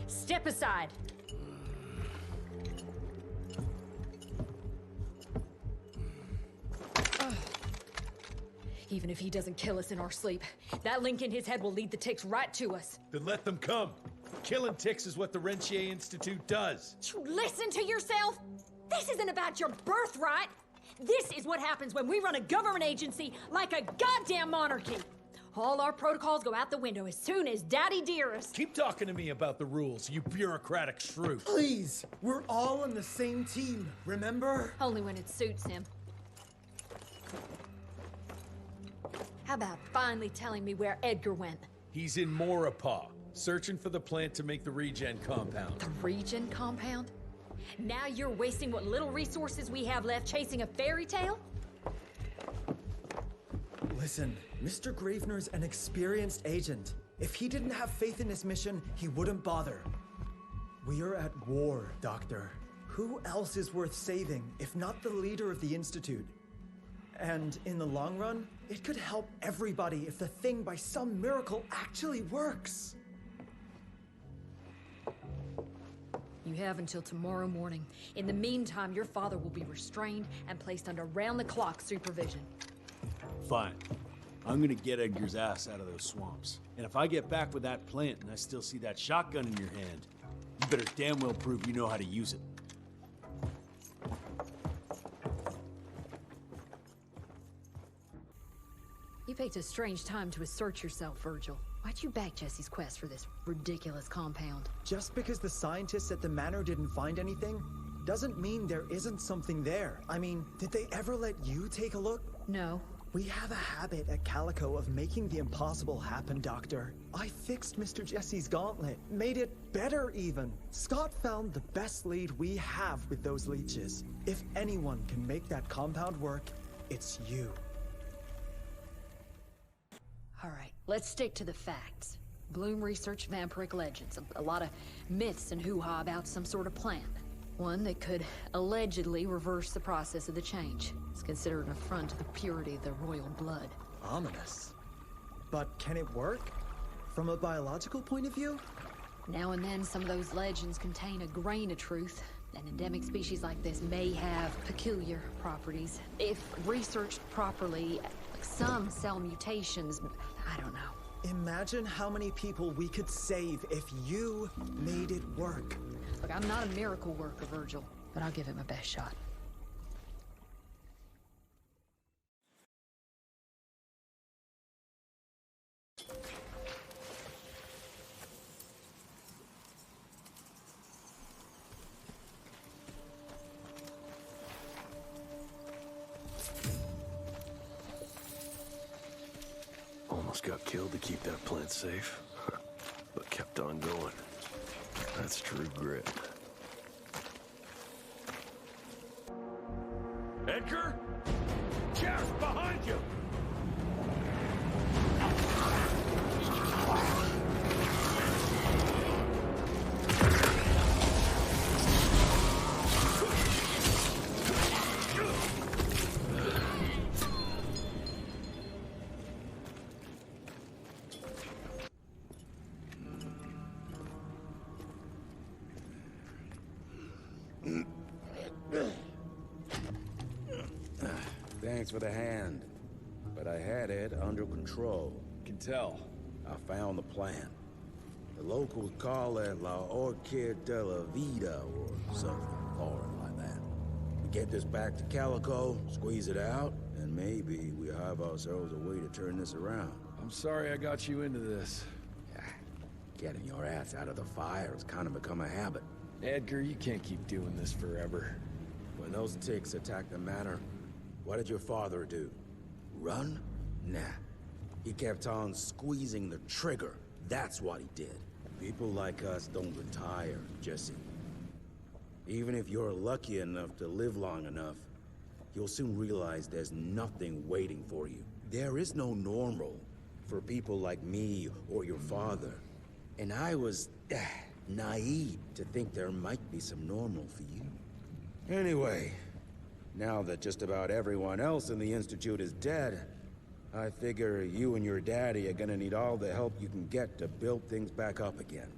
Step aside. Even if he doesn't kill us in our sleep, that link in his head will lead the ticks right to us. Then let them come. Killing ticks is what the Rentier Institute does. You listen to yourself? This isn't about your birthright. This is what happens when we run a government agency like a goddamn monarchy. All our protocols go out the window as soon as Daddy Dearest. Keep talking to me about the rules, you bureaucratic shrew. Please, we're all on the same team, remember? Only when it suits him. How about finally telling me where Edgar went? He's in Maurepas, searching for the plant to make the regen compound. The regen compound? Now you're wasting what little resources we have left chasing a fairy tale? Listen, Mr. Gravener's an experienced agent. If he didn't have faith in his mission, he wouldn't bother. We are at war, Doctor. Who else is worth saving, if not the leader of the Institute? And in the long run, it could help everybody if the thing by some miracle actually works. You have until tomorrow morning. In the meantime, your father will be restrained and placed under round-the-clock supervision. Fine. I'm gonna get Edgar's ass out of those swamps. And if I get back with that plant and I still see that shotgun in your hand, you better damn well prove you know how to use it. You picked a strange time to assert yourself, Virgil. Why'd you back Jesse's quest for this ridiculous compound? Just because the scientists at the manor didn't find anything, doesn't mean there isn't something there. I mean, did they ever let you take a look? No, We have a habit at Calico of making the impossible happen, Doctor. I fixed Mr. Jesse's gauntlet, made it better even. Scott found the best lead we have with those leeches. If anyone can make that compound work, it's you. All right, let's stick to the facts. Bloom researched vampiric legends, a lot of myths and hoo-ha about some sort of plant. One that could allegedly reverse the process of the change. It's considered an affront to the purity of the royal blood. Ominous. But can it work? From a biological point of view? Now and then, some of those legends contain a grain of truth. An endemic species like this may have peculiar properties. If researched properly, some cell mutations, I don't know. Imagine how many people we could save if you made it work. Look, I'm not a miracle worker, Virgil, but I'll give it my best shot. Almost got killed to keep that plant safe, but kept on going. That's true grit. Edgar? Sheriff, behind you! Thanks for the hand, but I had it under control. Can tell. I found the plant. The locals call it La Orchid de la Vida or something foreign like that. We get this back to Calico, squeeze it out, and maybe we have ourselves a way to turn this around. I'm sorry I got you into this. Getting your ass out of the fire has kind of become a habit. Edgar, you can't keep doing this forever. When those ticks attacked the manor, what did your father do? Run? Nah. He kept on squeezing the trigger. That's what he did. People like us don't retire, Jesse. Even if you're lucky enough to live long enough, you'll soon realize there's nothing waiting for you. There is no normal for people like me or your father. And I was naive to think there might be some normal for you. Anyway, now that just about everyone else in the Institute is dead, I figure you and your daddy are gonna need all the help you can get to build things back up again.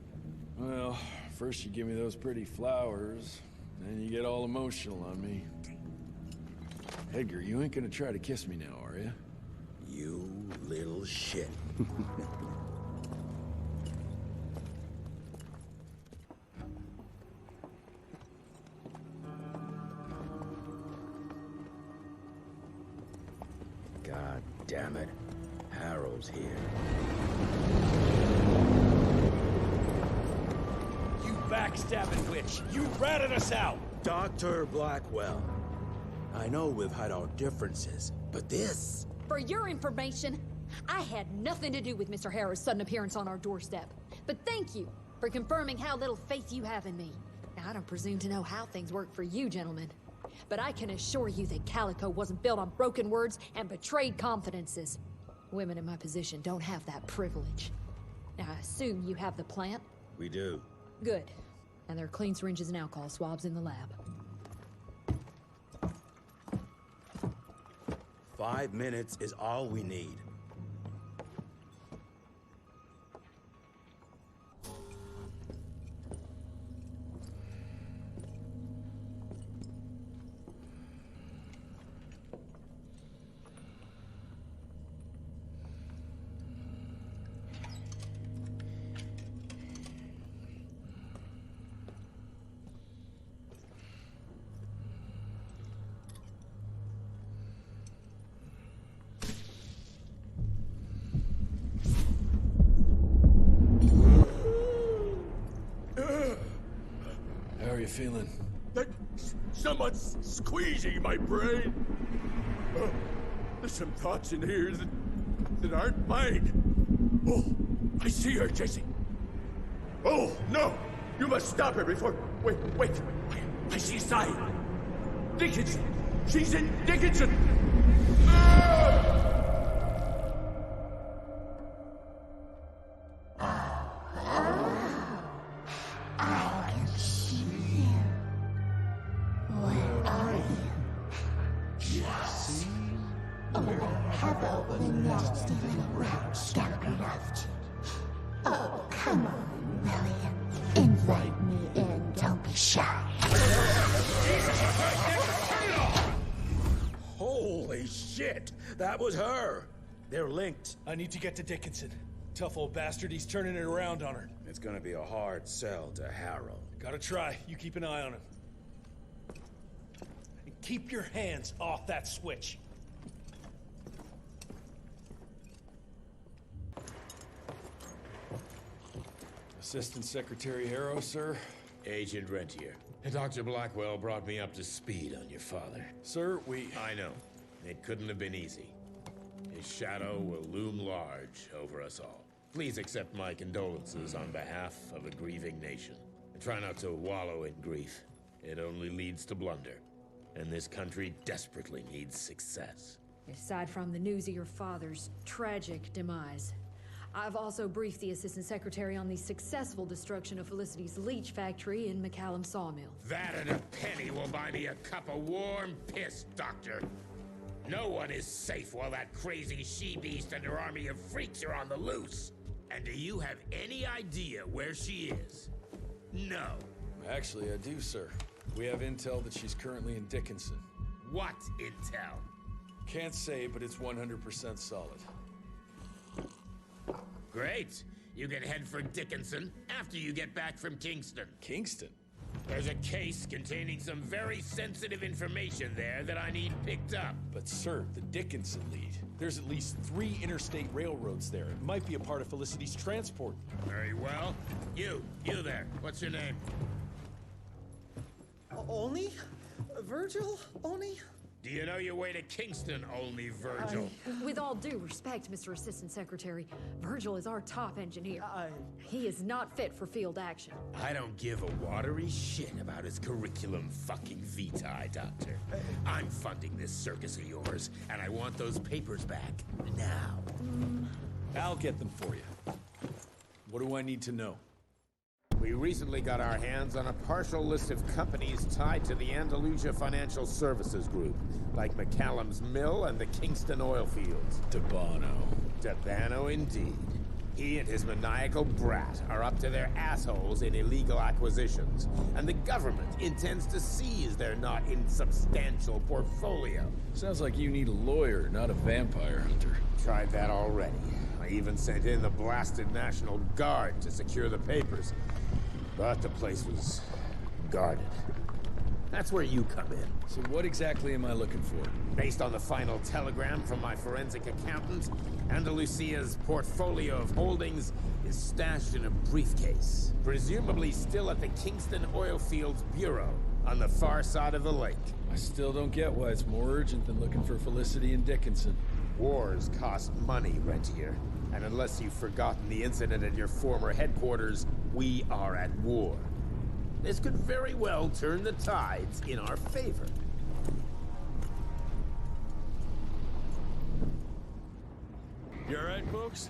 Well, first you give me those pretty flowers, then you get all emotional on me. Edgar, you ain't gonna try to kiss me now, are you? You little shit. God damn it. Harrow's here. You backstabbing witch! You ratted us out! Dr. Blackwell. I know we've had our differences, but this... For your information, I had nothing to do with Mr. Harrow's sudden appearance on our doorstep. But thank you for confirming how little faith you have in me. Now, I don't presume to know how things work for you, gentlemen. But I can assure you that Calico wasn't built on broken words and betrayed confidences. Women in my position don't have that privilege. Now, I assume you have the plant? We do. Good. And there are clean syringes and alcohol swabs in the lab. 5 minutes is all we need. How are you feeling? Someone's squeezing my brain. There's some thoughts in here that aren't mine. Oh, I see her, Jesse. Oh, no! You must stop her before... Wait. I see sign. Dickinson! She's in Dickinson! I can see you. Where are you? Jesse? Oh, have opened nasty little rat scampered after. Oh, come on, William. Invite me in, don't be shy. Holy shit! That was her! They're linked. I need to get to Dickinson. Tough old bastard, he's turning it around on her. It's gonna be a hard sell to Harrow. Gotta try. You keep an eye on him. And keep your hands off that switch. Assistant Secretary Harrow, sir. Agent Rentier. Dr. Blackwell brought me up to speed on your father. Sir, I know. It couldn't have been easy. His shadow will loom large over us all. Please accept my condolences on behalf of a grieving nation. And try not to wallow in grief. It only leads to blunder. And this country desperately needs success. Aside from the news of your father's tragic demise, I've also briefed the Assistant Secretary on the successful destruction of Felicity's leech factory in McCallum Sawmill. That and a penny will buy me a cup of warm piss, Doctor. No one is safe while that crazy she-beast and her army of freaks are on the loose. And do you have any idea where she is? No. Actually, I do, sir. We have intel that she's currently in Dickinson. What intel? Can't say, but it's 100% solid. Great. You can head for Dickinson after you get back from Kingston. Kingston? There's a case containing some very sensitive information there that I need picked up. But sir, the Dickinson lead. There's at least 3 interstate railroads there. It might be a part of Felicity's transport. Very well. You there. What's your name? Only? Virgil? Only? Do you know your way to Kingston, only Virgil? With all due respect, Mr. Assistant Secretary, Virgil is our top engineer. He is not fit for field action. I don't give a watery shit about his curriculum fucking vitae, Doctor. I'm funding this circus of yours, and I want those papers back now. I'll get them for you. What do I need to know? We recently got our hands on a partial list of companies tied to the Andalusia Financial Services Group, like McCallum's Mill and the Kingston oil fields. Debano indeed. He and his maniacal brat are up to their assholes in illegal acquisitions, and the government intends to seize their not insubstantial portfolio. Sounds like you need a lawyer, not a vampire hunter. Tried that already. I even sent in the blasted National Guard to secure the papers. But the place was guarded. That's where you come in. So what exactly am I looking for? Based on the final telegram from my forensic accountant, Andalusia's portfolio of holdings is stashed in a briefcase, presumably still at the Kingston Oilfields Bureau on the far side of the lake. I still don't get why it's more urgent than looking for Felicity and Dickinson. Wars cost money, Rentier. And unless you've forgotten the incident at your former headquarters, we are at war. This could very well turn the tides in our favor. You alright, folks?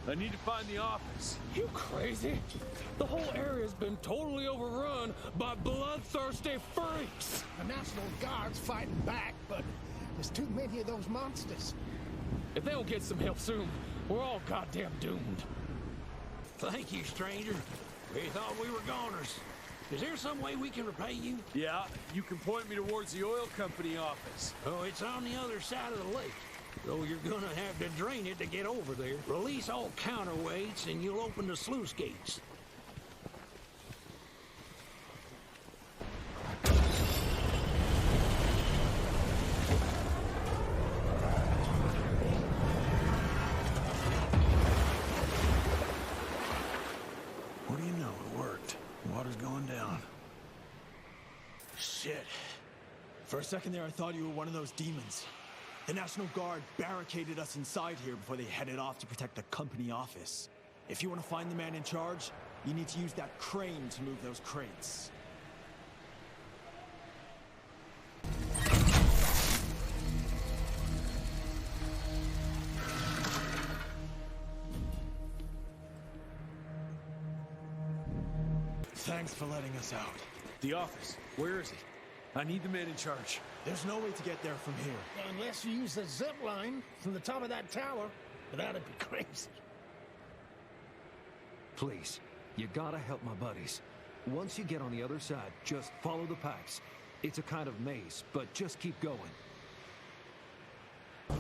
I need to find the office. You crazy? The whole area's been totally overrun by bloodthirsty freaks. The National Guard's fighting back, but there's too many of those monsters. If they don't get some help soon, we're all goddamn doomed. Thank you, stranger. We thought we were goners. Is there some way we can repay you? Yeah, you can point me towards the oil company office. Oh, it's on the other side of the lake. Though you're gonna have to drain it to get over there. Release all counterweights and you'll open the sluice gates. What do you know? It worked. Water's going down. Shit. For a second there, I thought you were one of those demons. The National Guard barricaded us inside here before they headed off to protect the company office. If you want to find the man in charge, you need to use that crane to move those crates. Thanks for letting us out. The office. Where is it? I need the man in charge. There's no way to get there from here. Unless you use the zip line from the top of that tower, but that'd be crazy. Please, you gotta help my buddies. Once you get on the other side, just follow the pipes. It's a kind of maze, but just keep going. I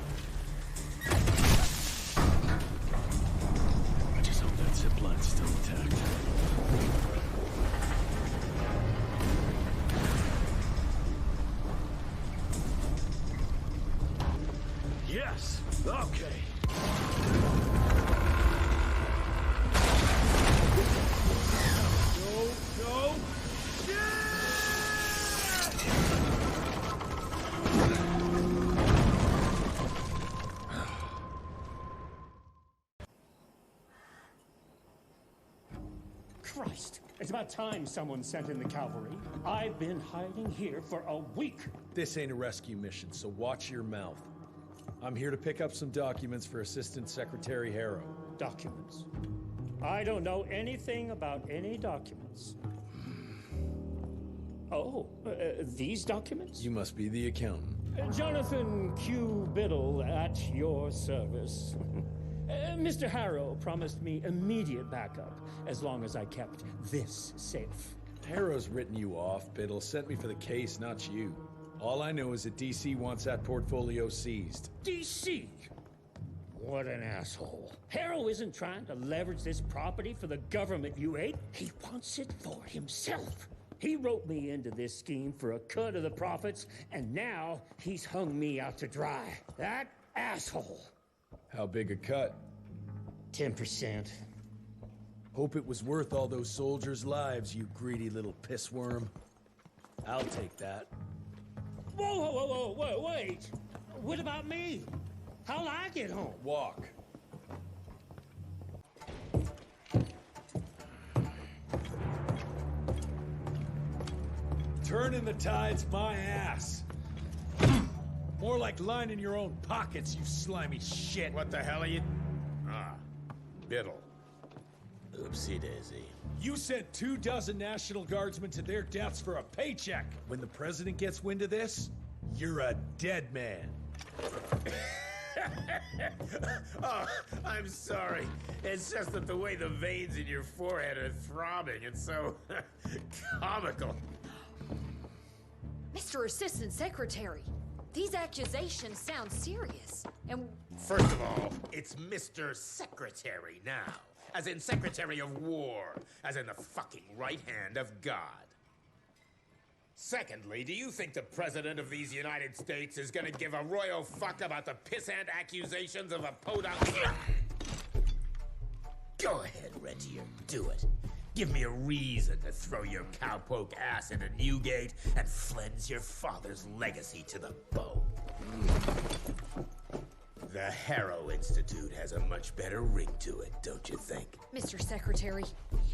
just hope that zip line's still intact. Yes! Okay. Go! Christ, it's about time someone sent in the cavalry. I've been hiding here for a week. This ain't a rescue mission, so watch your mouth. I'm here to pick up some documents for Assistant Secretary Harrow. Documents? I don't know anything about any documents. Oh, these documents? You must be the accountant. Jonathan Q. Biddle at your service. Mr. Harrow promised me immediate backup as long as I kept this safe. Harrow's written you off. Biddle sent me for the case, not you. All I know is that DC wants that portfolio seized. DC? What an asshole. Harrow isn't trying to leverage this property for the government you hate. He wants it for himself. He wrote me into this scheme for a cut of the profits, and now he's hung me out to dry. That asshole. How big a cut? 10%. Hope it was worth all those soldiers' lives, you greedy little pissworm. I'll take that. Whoa, wait. What about me? How'll I get home? Walk. Turning the tide's my ass. More like lining your own pockets, you slimy shit. What the hell are you... Ah, Biddle. Oopsie daisy. You sent 24 National Guardsmen to their deaths for a paycheck. When the president gets wind of this, you're a dead man. Oh, I'm sorry. It's just that the way the veins in your forehead are throbbing, it's so comical. Mr. Assistant Secretary, these accusations sound serious. And first of all, it's Mr. Secretary now. As in Secretary of War. As in the fucking right hand of God. Secondly, do you think the President of these United States is gonna give a royal fuck about the pissant accusations of a podunk? Go ahead, Rentier, do it. Give me a reason to throw your cowpoke ass into Newgate and cleanse your father's legacy to the bone. The Harrow Institute has a much better ring to it, don't you think? Mr. Secretary,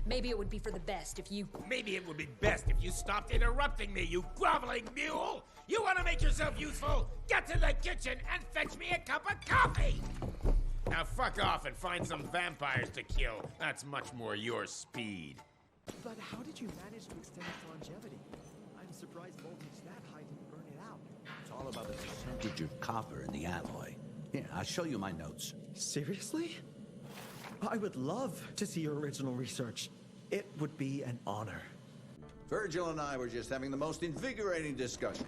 maybe it would be for the best if you... Maybe it would be best if you stopped interrupting me, you groveling mule! You want to make yourself useful? Get to the kitchen and fetch me a cup of coffee! Now fuck off and find some vampires to kill. That's much more your speed. But how did you manage to extend its longevity? I'm surprised voltage that high didn't burn it out. It's all about the percentage of copper in the alloy. Here, I'll show you my notes. Seriously? I would love to see your original research. It would be an honor. Virgil and I were just having the most invigorating discussion.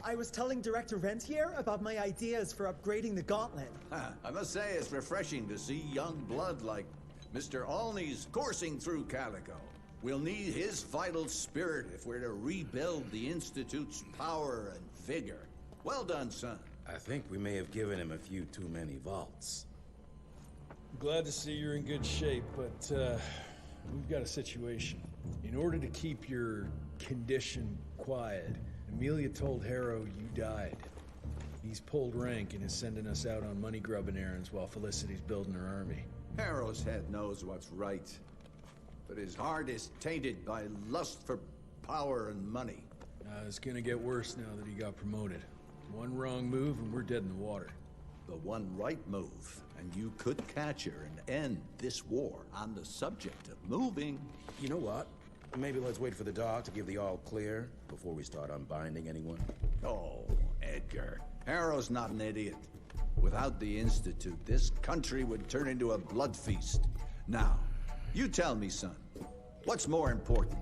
I was telling Director Rentier about my ideas for upgrading the gauntlet. I must say it's refreshing to see young blood like Mr. Olney's coursing through Calico. We'll need his vital spirit if we're to rebuild the Institute's power and vigor. Well done, son. I think we may have given him a few too many vaults. Glad to see you're in good shape, but we've got a situation. In order to keep your condition quiet, Amelia told Harrow you died. He's pulled rank and is sending us out on money-grubbing errands while Felicity's building her army. Harrow's head knows what's right, but his heart is tainted by lust for power and money. It's gonna get worse now that he got promoted. One wrong move and we're dead in the water. The one right move, and you could catch her and end this war. On the subject of moving... You know what? Maybe let's wait for the doc to give the all clear before we start unbinding anyone. Oh, Edgar. Harrow's not an idiot. Without the Institute, this country would turn into a blood feast. Now, you tell me, son, what's more important?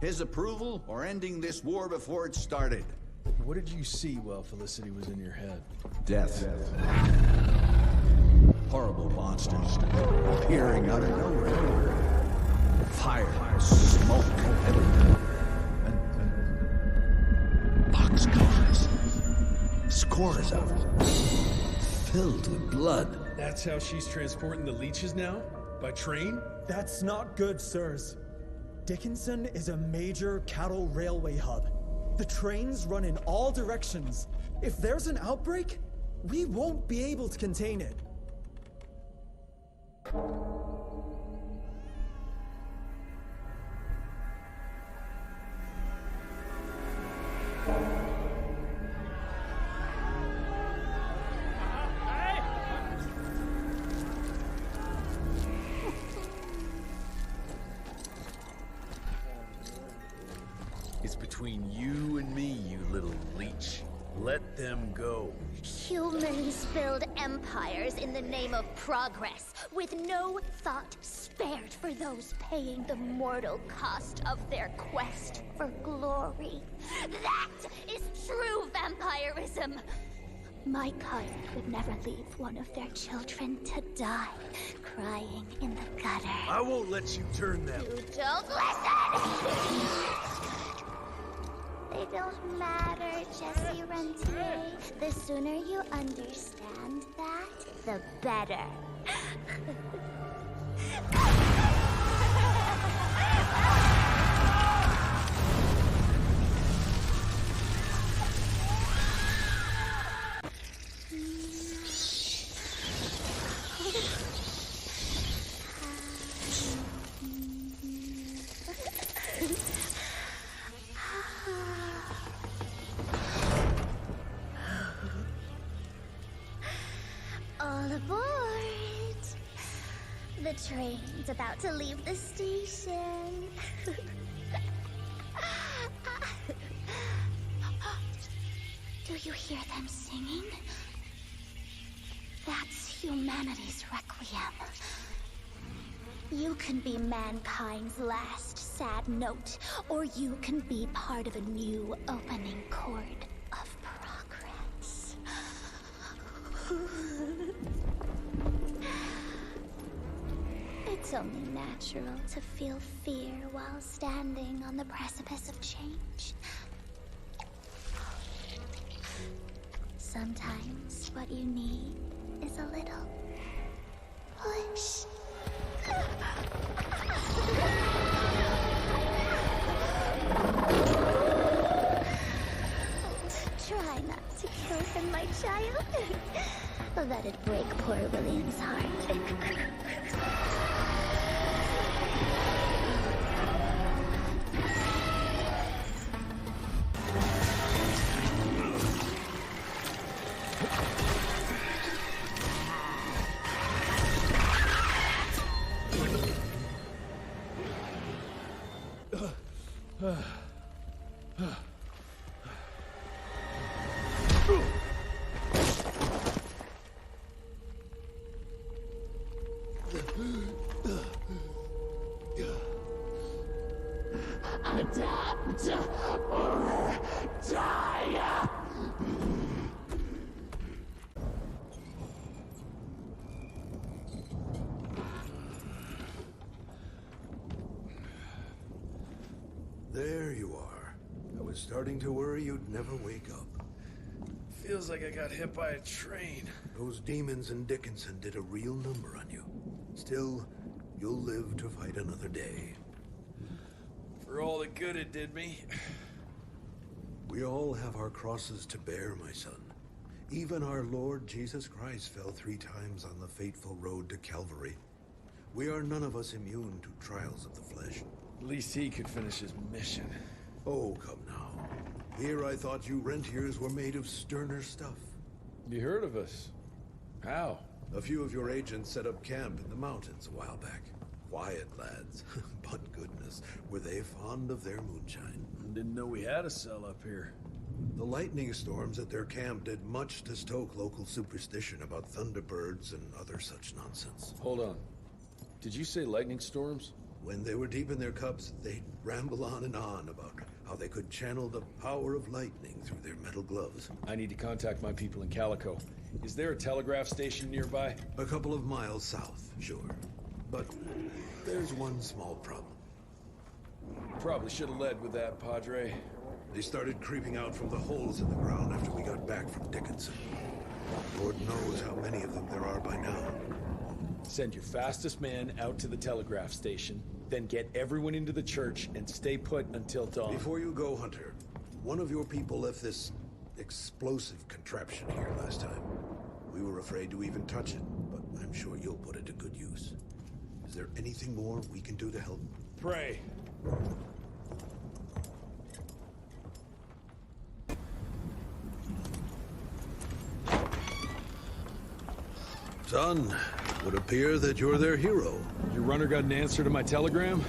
His approval or ending this war before it started? What did you see while Felicity was in your head? Death. Horrible monsters appearing out of nowhere. Fire, smoke, everything. And boxcars. Scores of them. Filled with blood. That's how she's transporting the leeches now? By train? That's not good, sirs. Dickinson is a major cattle railway hub. The trains run in all directions. If there's an outbreak, we won't be able to contain it. It's between you and me, you little leech. Let them go. Humans build empires in the name of progress, with no thought spared for those paying the mortal cost of their quest for glory. That is true vampirism! My kind would never leave one of their children to die, crying in the gutter. I won't let you turn them. You don't listen! They don't matter, Jesse Rentier. The sooner you understand that, the better. All aboard! The train's about to leave the station. Do you hear them singing? That's humanity's requiem. You can be mankind's last sad note, or you can be part of a new opening chord of progress. It's only natural to feel fear while standing on the precipice of change. Sometimes what you need is a little push. Try not to kill him, my child. Let it break poor William's heart. Adapt or die. There you are. I was starting to worry you'd never wake up. Feels like I got hit by a train. Those demons in Dickinson did a real number on you. Still, you'll live to fight another day. For all the good it did me. We all have our crosses to bear, my son. Even our Lord Jesus Christ fell 3 times on the fateful road to Calvary. We are none of us immune to trials of the flesh. At least he could finish his mission. Oh, come now. Here I thought you rentiers were made of sterner stuff. You heard of us. How? A few of your agents set up camp in the mountains a while back. Quiet lads. But goodness, were they fond of their moonshine. Didn't know we had a cell up here. The lightning storms at their camp did much to stoke local superstition about thunderbirds and other such nonsense. Hold on. Did you say lightning storms? When they were deep in their cups, they'd ramble on and on about how they could channel the power of lightning through their metal gloves. I need to contact my people in Calico. Is there a telegraph station nearby? A couple of miles south, sure. But there's one small problem. Probably should have led with that, Padre. They started creeping out from the holes in the ground after we got back from Dickinson. Lord knows how many of them there are by now. Send your fastest man out to the telegraph station, then get everyone into the church and stay put until dawn. Before you go, Hunter, one of your people left this explosive contraption here last time. We were afraid to even touch it, but I'm sure you'll put it to good use. Is there anything more we can do to help? Pray. Son, would appear that you're their hero. Your runner got an answer to my telegram?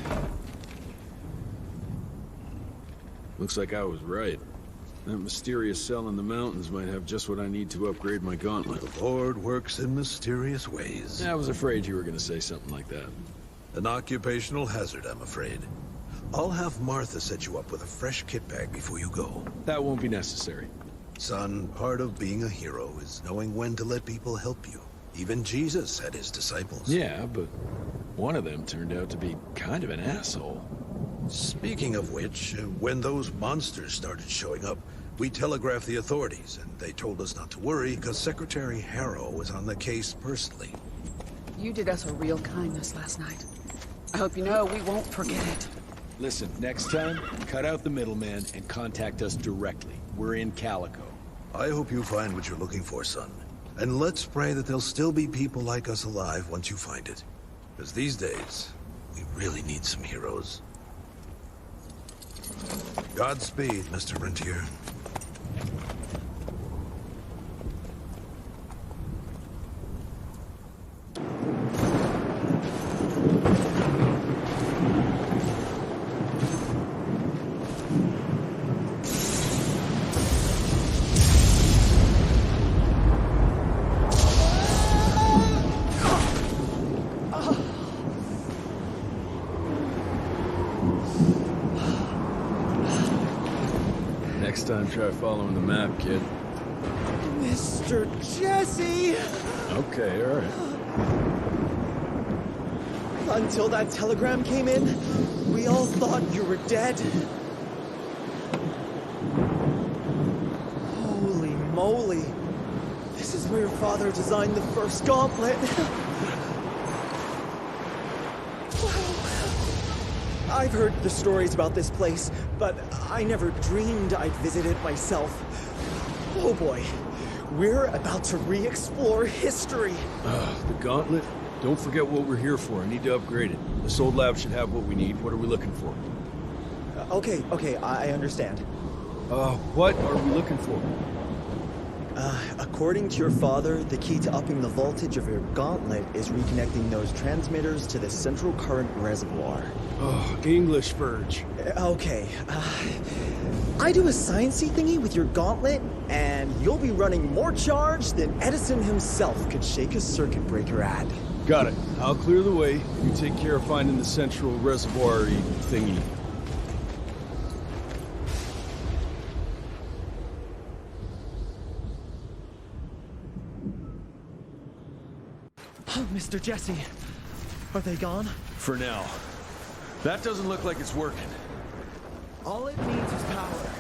Looks like I was right. That mysterious cell in the mountains might have just what I need to upgrade my gauntlet. The Lord works in mysterious ways. I was afraid you were going to say something like that. An occupational hazard, I'm afraid. I'll have Martha set you up with a fresh kit bag before you go. That won't be necessary. Son, part of being a hero is knowing when to let people help you. Even Jesus had his disciples. Yeah, but one of them turned out to be kind of an asshole. Speaking of which, when those monsters started showing up, we telegraphed the authorities, and they told us not to worry because Secretary Harrow was on the case personally. You did us a real kindness last night. I hope you know we won't forget it. Listen, next time, cut out the middleman and contact us directly. We're in Calico. I hope you find what you're looking for, son. And let's pray that there'll still be people like us alive once you find it. Because these days, we really need some heroes. Godspeed, Mr. Rentier. Next time, try following the map, kid. Mr. Jesse! Okay, all right. Until that telegram came in, we all thought you were dead. Holy moly. This is where your father designed the first gauntlet. I've heard the stories about this place, but I never dreamed I'd visit it myself. Oh boy, we're about to re-explore history. The gauntlet? Don't forget what we're here for. I need to upgrade it. This old lab should have what we need. What are we looking for? Okay, I understand. What are we looking for? According to your father, the key to upping the voltage of your gauntlet is reconnecting those transmitters to the central current reservoir. Oh, English Verge. Okay, I do a sciencey thingy with your gauntlet, and you'll be running more charge than Edison himself could shake a circuit breaker at. Got it. I'll clear the way. You take care of finding the central reservoir-y thingy. Oh, Mr. Jesse, are they gone? For now. That doesn't look like it's working. All it needs is power.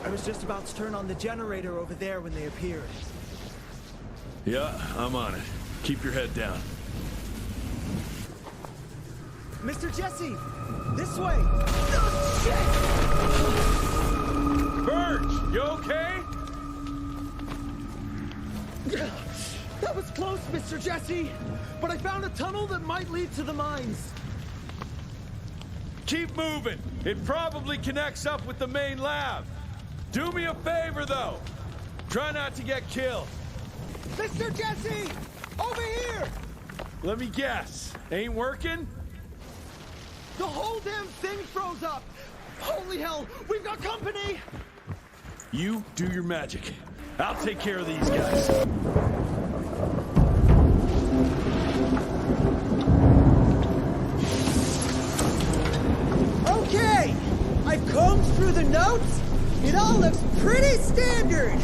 I was just about to turn on the generator over there when they appeared. Yeah, I'm on it. Keep your head down. Mr. Jesse! This way! Oh, Verge, you okay? That was close, Mr. Jesse! But I found a tunnel that might lead to the mines. Keep moving. It probably connects up with the main lab. Do me a favor, though. Try not to get killed. Mr. Jesse! Over here! Let me guess. Ain't working? The whole damn thing froze up! Holy hell! We've got company! You do your magic. I'll take care of these guys. Okay! I've combed through the notes. It all looks pretty standard.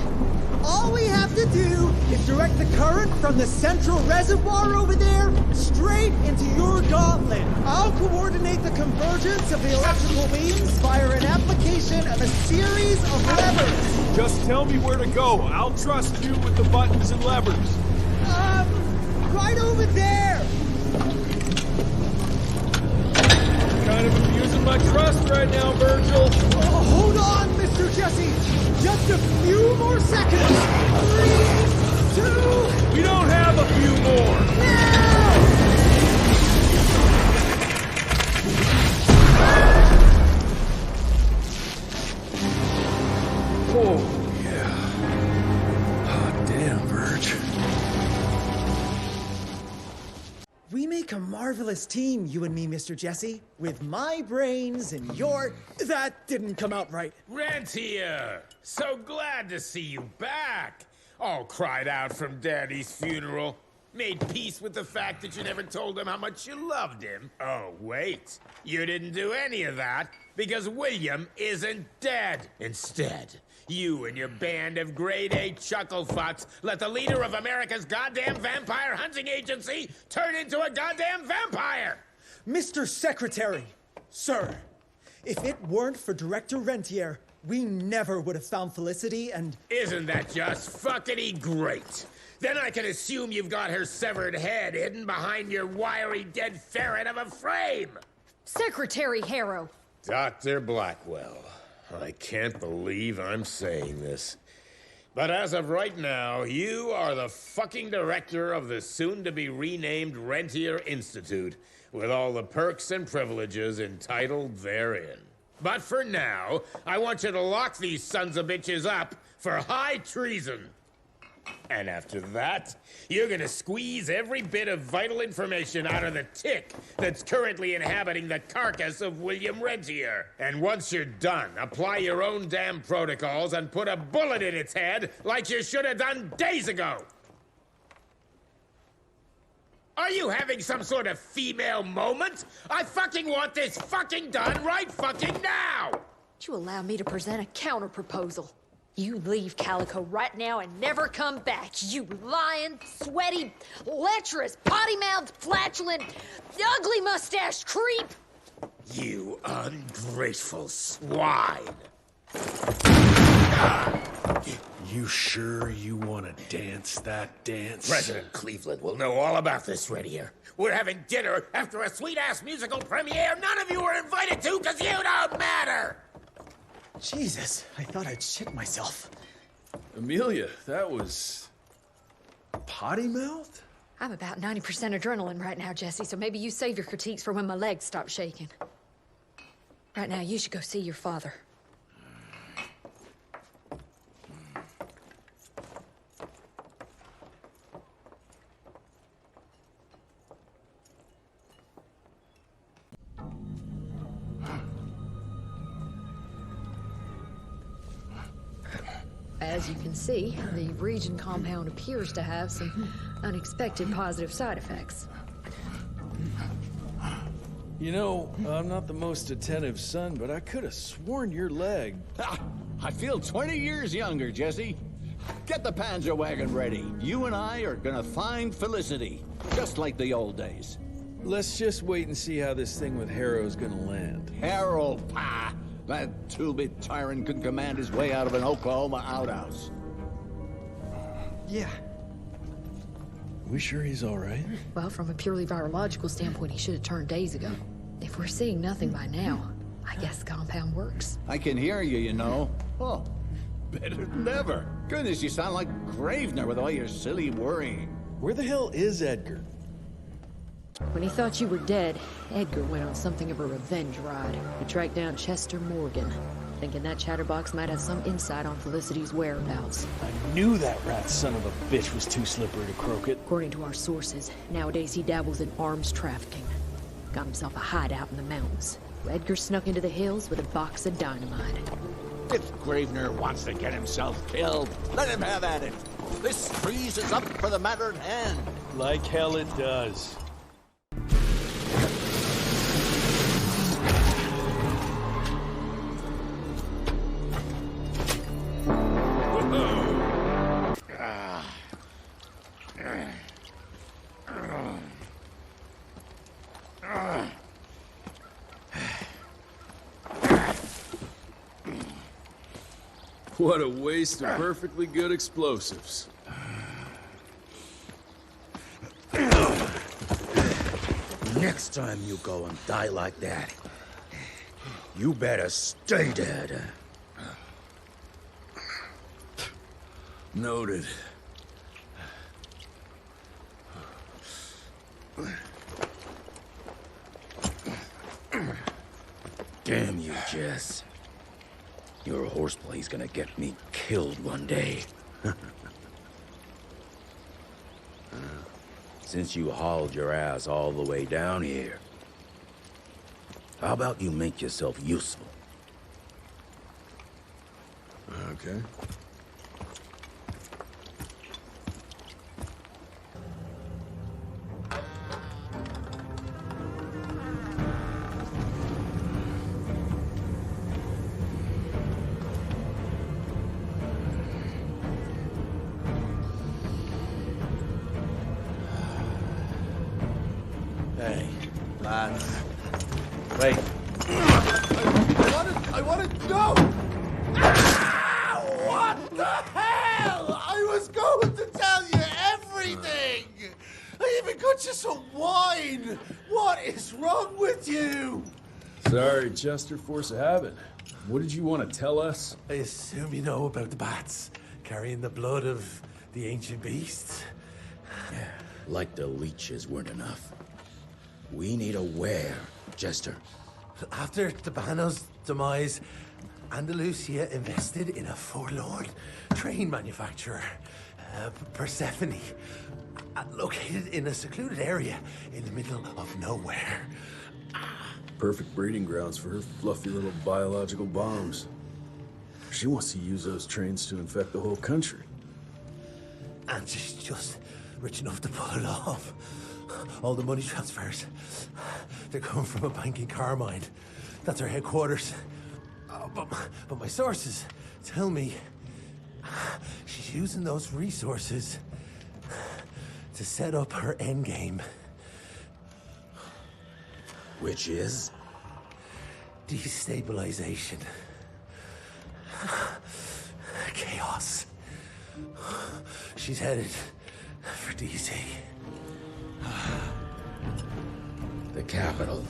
All we have to do is direct the current from the central reservoir over there straight into your gauntlet. I'll coordinate the convergence of the electrical beams via an application of a series of levers. Just tell me where to go. I'll trust you with the buttons and levers. Right over there. Kind of abusing my trust right now, Virgil. Hold on, Mr. Jesse. Just a few more seconds. 3, 2... We don't have a few more. Now! Oh, yeah. Hot damn, Virg. We make a marvelous team, you and me, Mr. Jesse. With my brains and your... That didn't come out right. Rentier! So glad to see you back! All cried out from Daddy's funeral. Made peace with the fact that you never told him how much you loved him. Oh, wait. You didn't do any of that because William isn't dead. Instead, you and your band of grade-A chucklefucks let the leader of America's goddamn vampire hunting agency turn into a goddamn vampire! Mr. Secretary, sir, if it weren't for Director Rentier, we never would have found Felicity and... Isn't that just fuckity great? Then I can assume you've got her severed head hidden behind your wiry dead ferret of a frame! Secretary Harrow! Dr. Blackwell, I can't believe I'm saying this. But as of right now, you are the fucking director of the soon-to-be-renamed Rentier Institute, with all the perks and privileges entitled therein. But for now, I want you to lock these sons of bitches up for high treason. And after that, you're gonna squeeze every bit of vital information out of the tick that's currently inhabiting the carcass of William Rentier. And once you're done, apply your own damn protocols and put a bullet in its head like you should have done days ago. Are you having some sort of female moment? I fucking want this fucking done right fucking now! Would you allow me to present a counter-proposal? You leave Calico right now and never come back, you lying, sweaty, lecherous, potty-mouthed, flatulent, ugly-mustached creep! You ungrateful swine! You sure you want to dance that dance? President Cleveland will know all about this right here. We're having dinner after a sweet-ass musical premiere none of you were invited to because you don't matter! Jesus, I thought I'd shit myself. Amelia, that was... potty mouth? I'm about 90% adrenaline right now, Jesse, so maybe you save your critiques for when my legs stop shaking. Right now, you should go see your father. As you can see, the region compound appears to have some unexpected positive side effects. You know, I'm not the most attentive son, but I could have sworn your leg... I feel 20 years younger, Jesse. Get the Panzer wagon ready. You and I are gonna find Felicity, just like the old days. Let's just wait and see how this thing with Harrow's gonna land. Harrow, pah! That two-bit tyrant could command his way out of an Oklahoma outhouse. Yeah. We sure he's all right? Well, from a purely virological standpoint, he should have turned days ago. If we're seeing nothing by now, I guess the compound works. I can hear you, you know. Oh, better than ever. Goodness, you sound like Gravener with all your silly worrying. Where the hell is Edgar? When he thought you were dead, Edgar went on something of a revenge ride. He tracked down Chester Morgan, thinking that chatterbox might have some insight on Felicity's whereabouts. I knew that rat son of a bitch was too slippery to croak it. According to our sources, nowadays he dabbles in arms trafficking. Got himself a hideout in the mountains. Edgar snuck into the hills with a box of dynamite. If Gravener wants to get himself killed, let him have at it. This freeze is up for the matter at hand. Like hell it does. What a waste of perfectly good explosives. Next time you go and die like that, you better stay dead. Noted. Damn you, Jess. Your horseplay's gonna get me killed one day. Since you hauled your ass all the way down here, how about you make yourself useful? Okay. Hey, lads. Wait. I want to know! Ah, what the hell? I was going to tell you everything! I even got you some wine! What is wrong with you? Sorry, Chester, force of habit. What did you want to tell us? I assume you know about the bats, carrying the blood of the ancient beasts. Like the leeches weren't enough. We need a where, Chester. After Tabano's demise, Andalusia invested in a forlorn train manufacturer, Persephone, located in a secluded area in the middle of nowhere. Perfect breeding grounds for her fluffy little biological bombs. She wants to use those trains to infect the whole country. And she's just rich enough to pull it off. All the money transfers, they're coming from a bank in Carmine. That's her headquarters. But my sources tell me she's using those resources to set up her endgame. Which is? Destabilization. Chaos. She's headed for DC. The capital.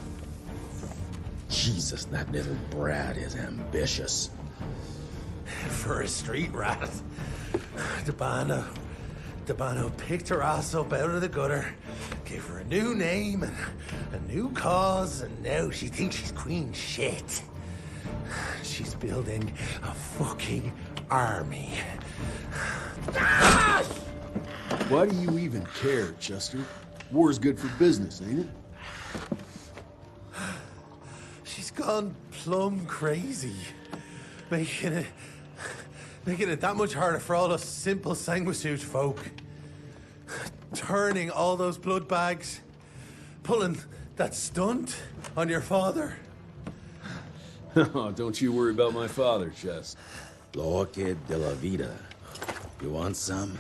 Jesus, that little brat is ambitious. For a street rat. Tabano picked her ass up out of the gutter, gave her a new name and a new cause, and now she thinks she's queen shit. She's building a fucking army. Why do you even care, Chester? War's good for business, ain't it? She's gone plumb crazy. Making it that much harder for all us simple sanguisuge folk. Turning all those blood bags. Pulling that stunt on your father. Oh, don't you worry about my father, Chest. L'orchid de la vida. You want some?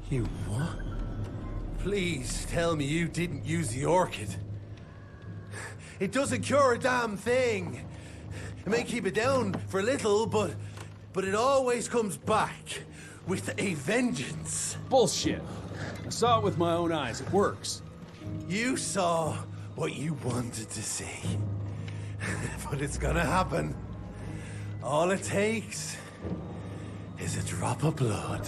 You what? Please tell me you didn't use the orchid. It doesn't cure a damn thing. It may keep it down for a little, but it always comes back with a vengeance. Bullshit. I saw it with my own eyes. It works. You saw what you wanted to see. But it's gonna happen. All it takes is a drop of blood.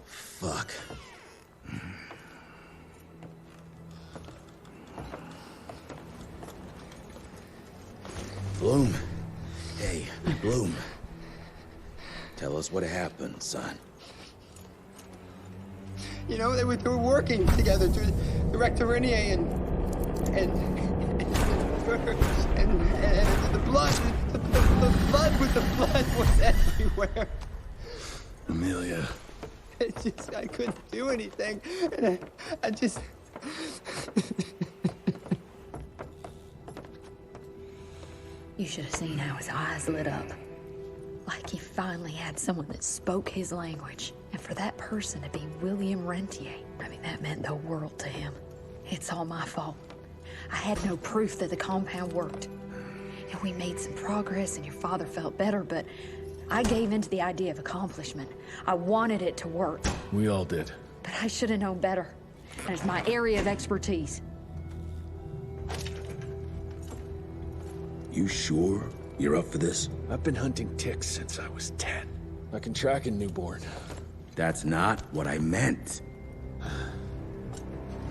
Fuck. Bloom. Hey, Bloom. Tell us what happened, son. You know, they were working together to direct Eradicate and the blood was everywhere. Amelia. I couldn't do anything. And I just... You should have seen how his eyes lit up. Like he finally had someone that spoke his language. And for that person to be William Rentier, I mean, that meant the world to him. It's all my fault. I had no proof that the compound worked. And we made some progress and your father felt better, but I gave in to the idea of accomplishment. I wanted it to work. We all did. But I should have known better. And it's my area of expertise. You sure you're up for this? I've been hunting ticks since I was 10. I can track a newborn. That's not what I meant.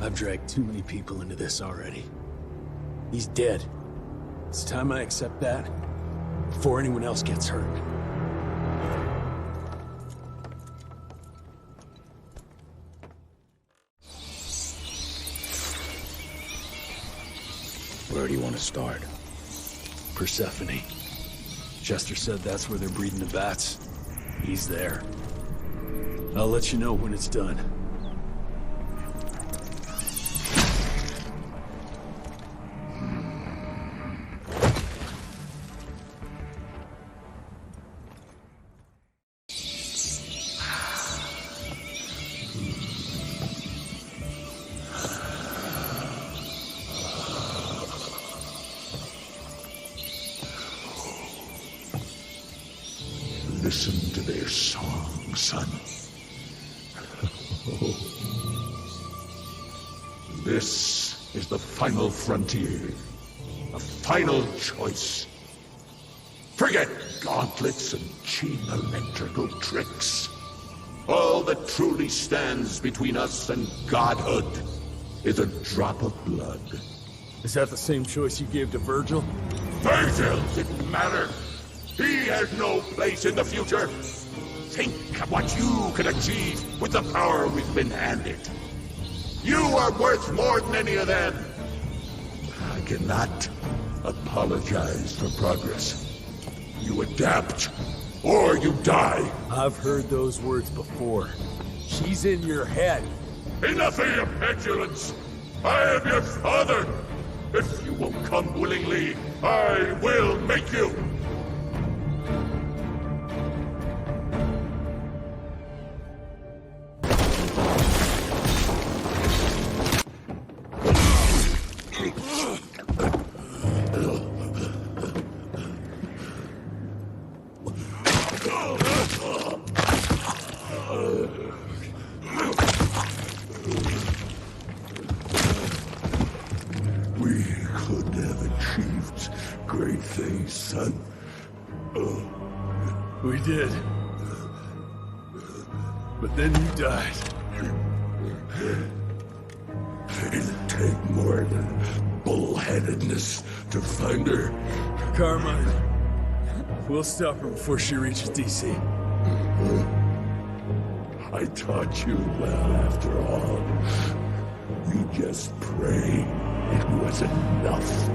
I've dragged too many people into this already. He's dead. It's time I accept that before anyone else gets hurt. Where do you want to start? Persephone. Chester said that's where they're breeding the bats. He's there. I'll let you know when it's done. Listen to their song, son. This is the final frontier. A final choice. Forget gauntlets and cheap electrical tricks. All that truly stands between us and godhood is a drop of blood. Is that the same choice you gave to Virgil? Virgil didn't matter. He has no place in the future. Think of what you can achieve with the power we've been handed. You are worth more than any of them. I cannot apologize for progress. You adapt, or you die. I've heard those words before. She's in your head. Enough of your petulance. I am your father. If you won't come willingly, I will make you. Great things, son. We did. But then you died. It'll take more than bullheadedness to find her. Carmine, we'll stop her before she reaches DC. I taught you well after all. You just pray it was enough.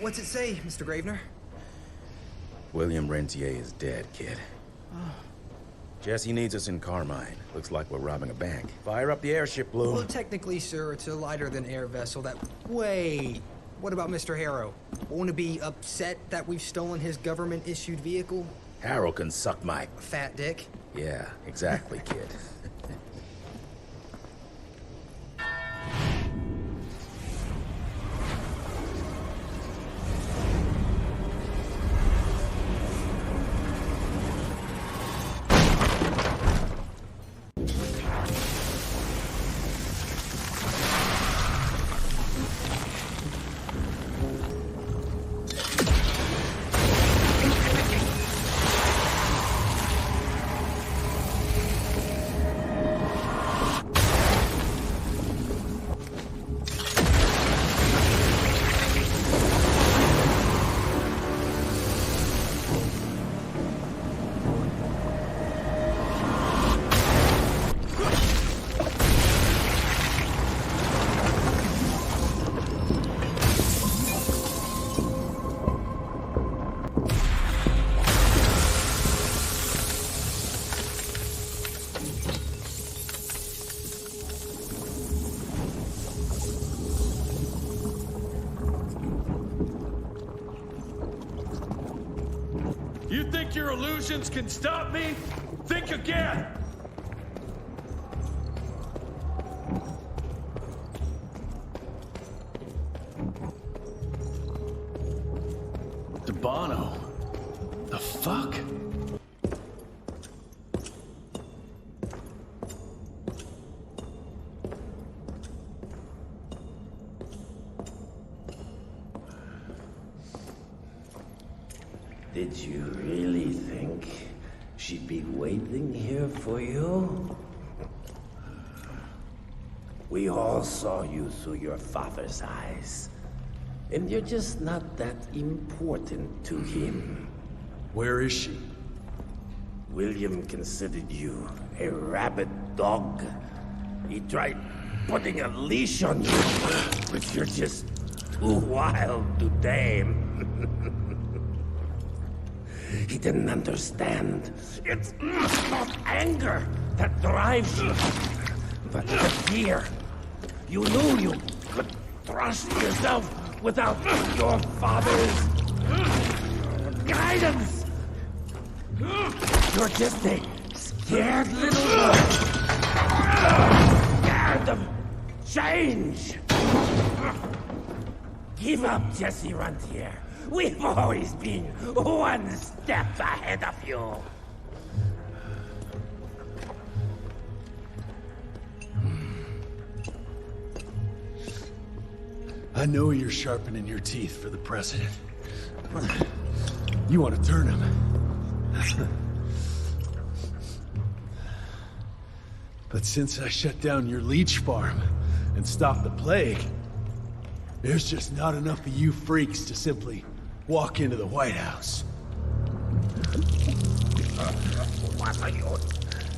What's it say, Mr. Gravener? William Rentier is dead, kid. Oh. Jesse needs us in Carmine. Looks like we're robbing a bank. Fire up the airship, Blue. Well, technically, sir, it's a lighter-than-air vessel that... Wait, what about Mr. Harrow? Won't it be upset that we've stolen his government-issued vehicle? Harrow can suck my... Fat dick? Yeah, exactly, kid. You think your illusions can stop me? Think again! Debano? The fuck? Did you really think she'd be waiting here for you? We all saw you through your father's eyes. And you're just not that important to him. Where is she? William considered you a rabid dog. He tried putting a leash on you, but you're just too wild to tame. He didn't understand. It's not anger that drives you, but the fear. You knew you could trust yourself without your father's guidance. You're just a scared little boy. Scared of change. Give up, Jesse Rentier. We've always been one step ahead of you. I know you're sharpening your teeth for the president. You want to turn him. But since I shut down your leech farm and stopped the plague, there's just not enough of you freaks to simply walk into the White House. What are you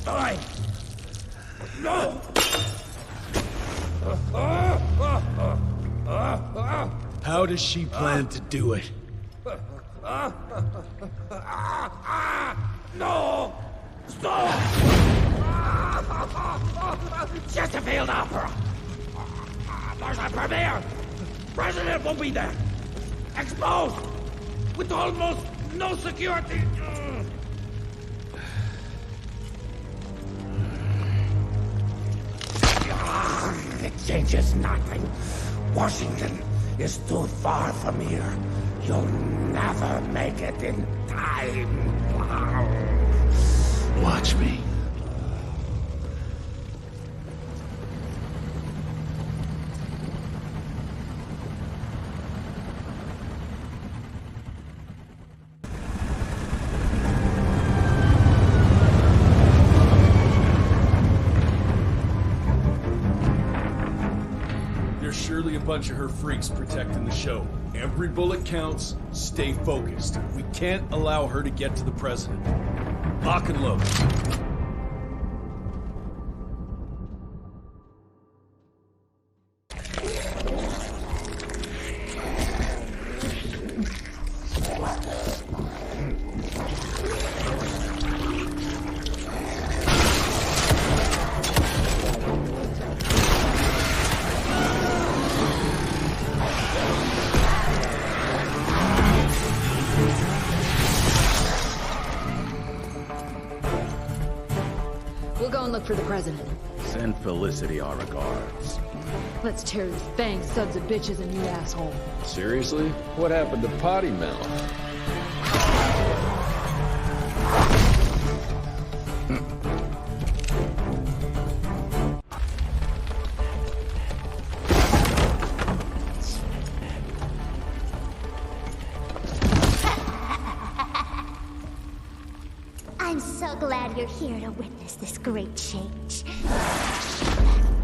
doing? No! How does she plan to do it? No! Stop! Just a failed opera! There's a premiere! President will be there! Exposed! With almost no security! It changes nothing. Washington is too far from here. You'll never make it in time. Watch me. Surely a bunch of her freaks protecting the show. Every bullet counts. Stay focused. We can't allow her to get to the president. Lock and load. We'll go and look for the president. Send Felicity our regards. Let's tear these bang sons of bitches a new asshole. Seriously? What happened to Potty Mouth? I'm so glad you're here to witness this great change.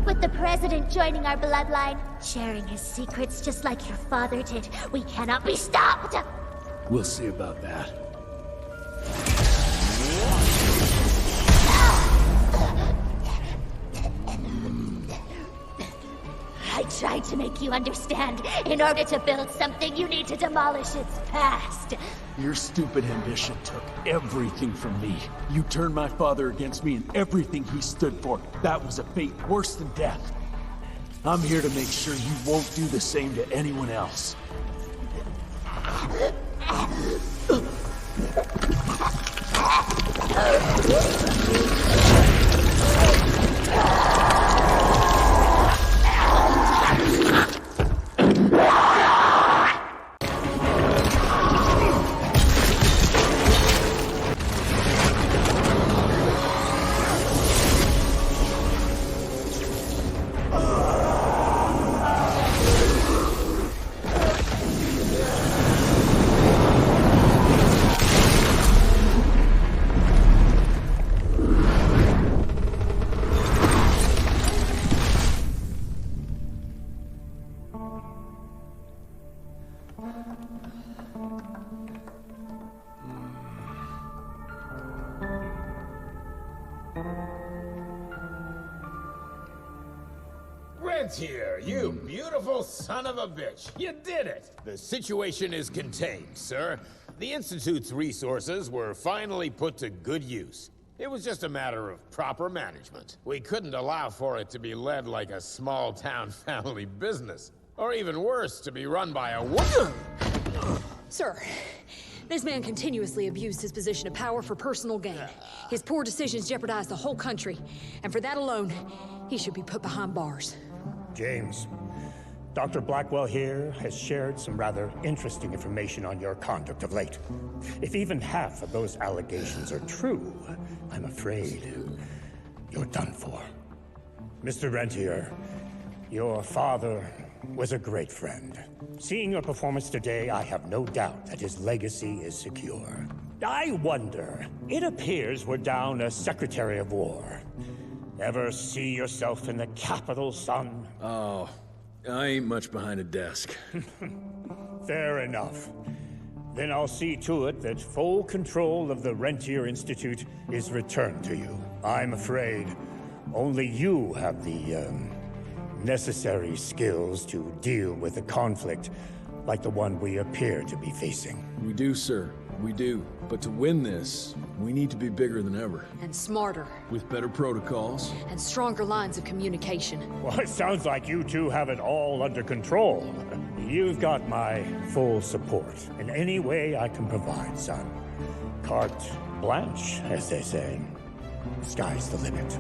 With the President joining our bloodline, sharing his secrets just like your father did, we cannot be stopped! We'll see about that. I tried to make you understand. In order to build something, you need to demolish its past. Your stupid ambition took everything from me. You turned my father against me and everything he stood for. That was a fate worse than death. I'm here to make sure you won't do the same to anyone else. Rentier, you beautiful son of a bitch. You did it. The situation is contained, sir. The Institute's resources were finally put to good use. It was just a matter of proper management. We couldn't allow for it to be led like a small-town family business. Or even worse, to be run by a woman. Sir, this man continuously abused his position of power for personal gain. His poor decisions jeopardized the whole country. And for that alone, he should be put behind bars. James, Dr. Blackwell here has shared some rather interesting information on your conduct of late. If even half of those allegations are true, I'm afraid you're done for. Mr. Rentier, your father was a great friend. Seeing your performance today, I have no doubt that his legacy is secure. I wonder, it appears we're down a Secretary of War. Ever see yourself in the capital, son? Oh, I ain't much behind a desk. Fair enough. Then I'll see to it that full control of the Rentier Institute is returned to you. I'm afraid only you have the, necessary skills to deal with a conflict like the one we appear to be facing. We do, sir. We do. But to win this, we need to be bigger than ever. And smarter. With better protocols. And stronger lines of communication. Well, it sounds like you two have it all under control. You've got my full support in any way I can provide, son. Carte blanche, as they say. Sky's the limit.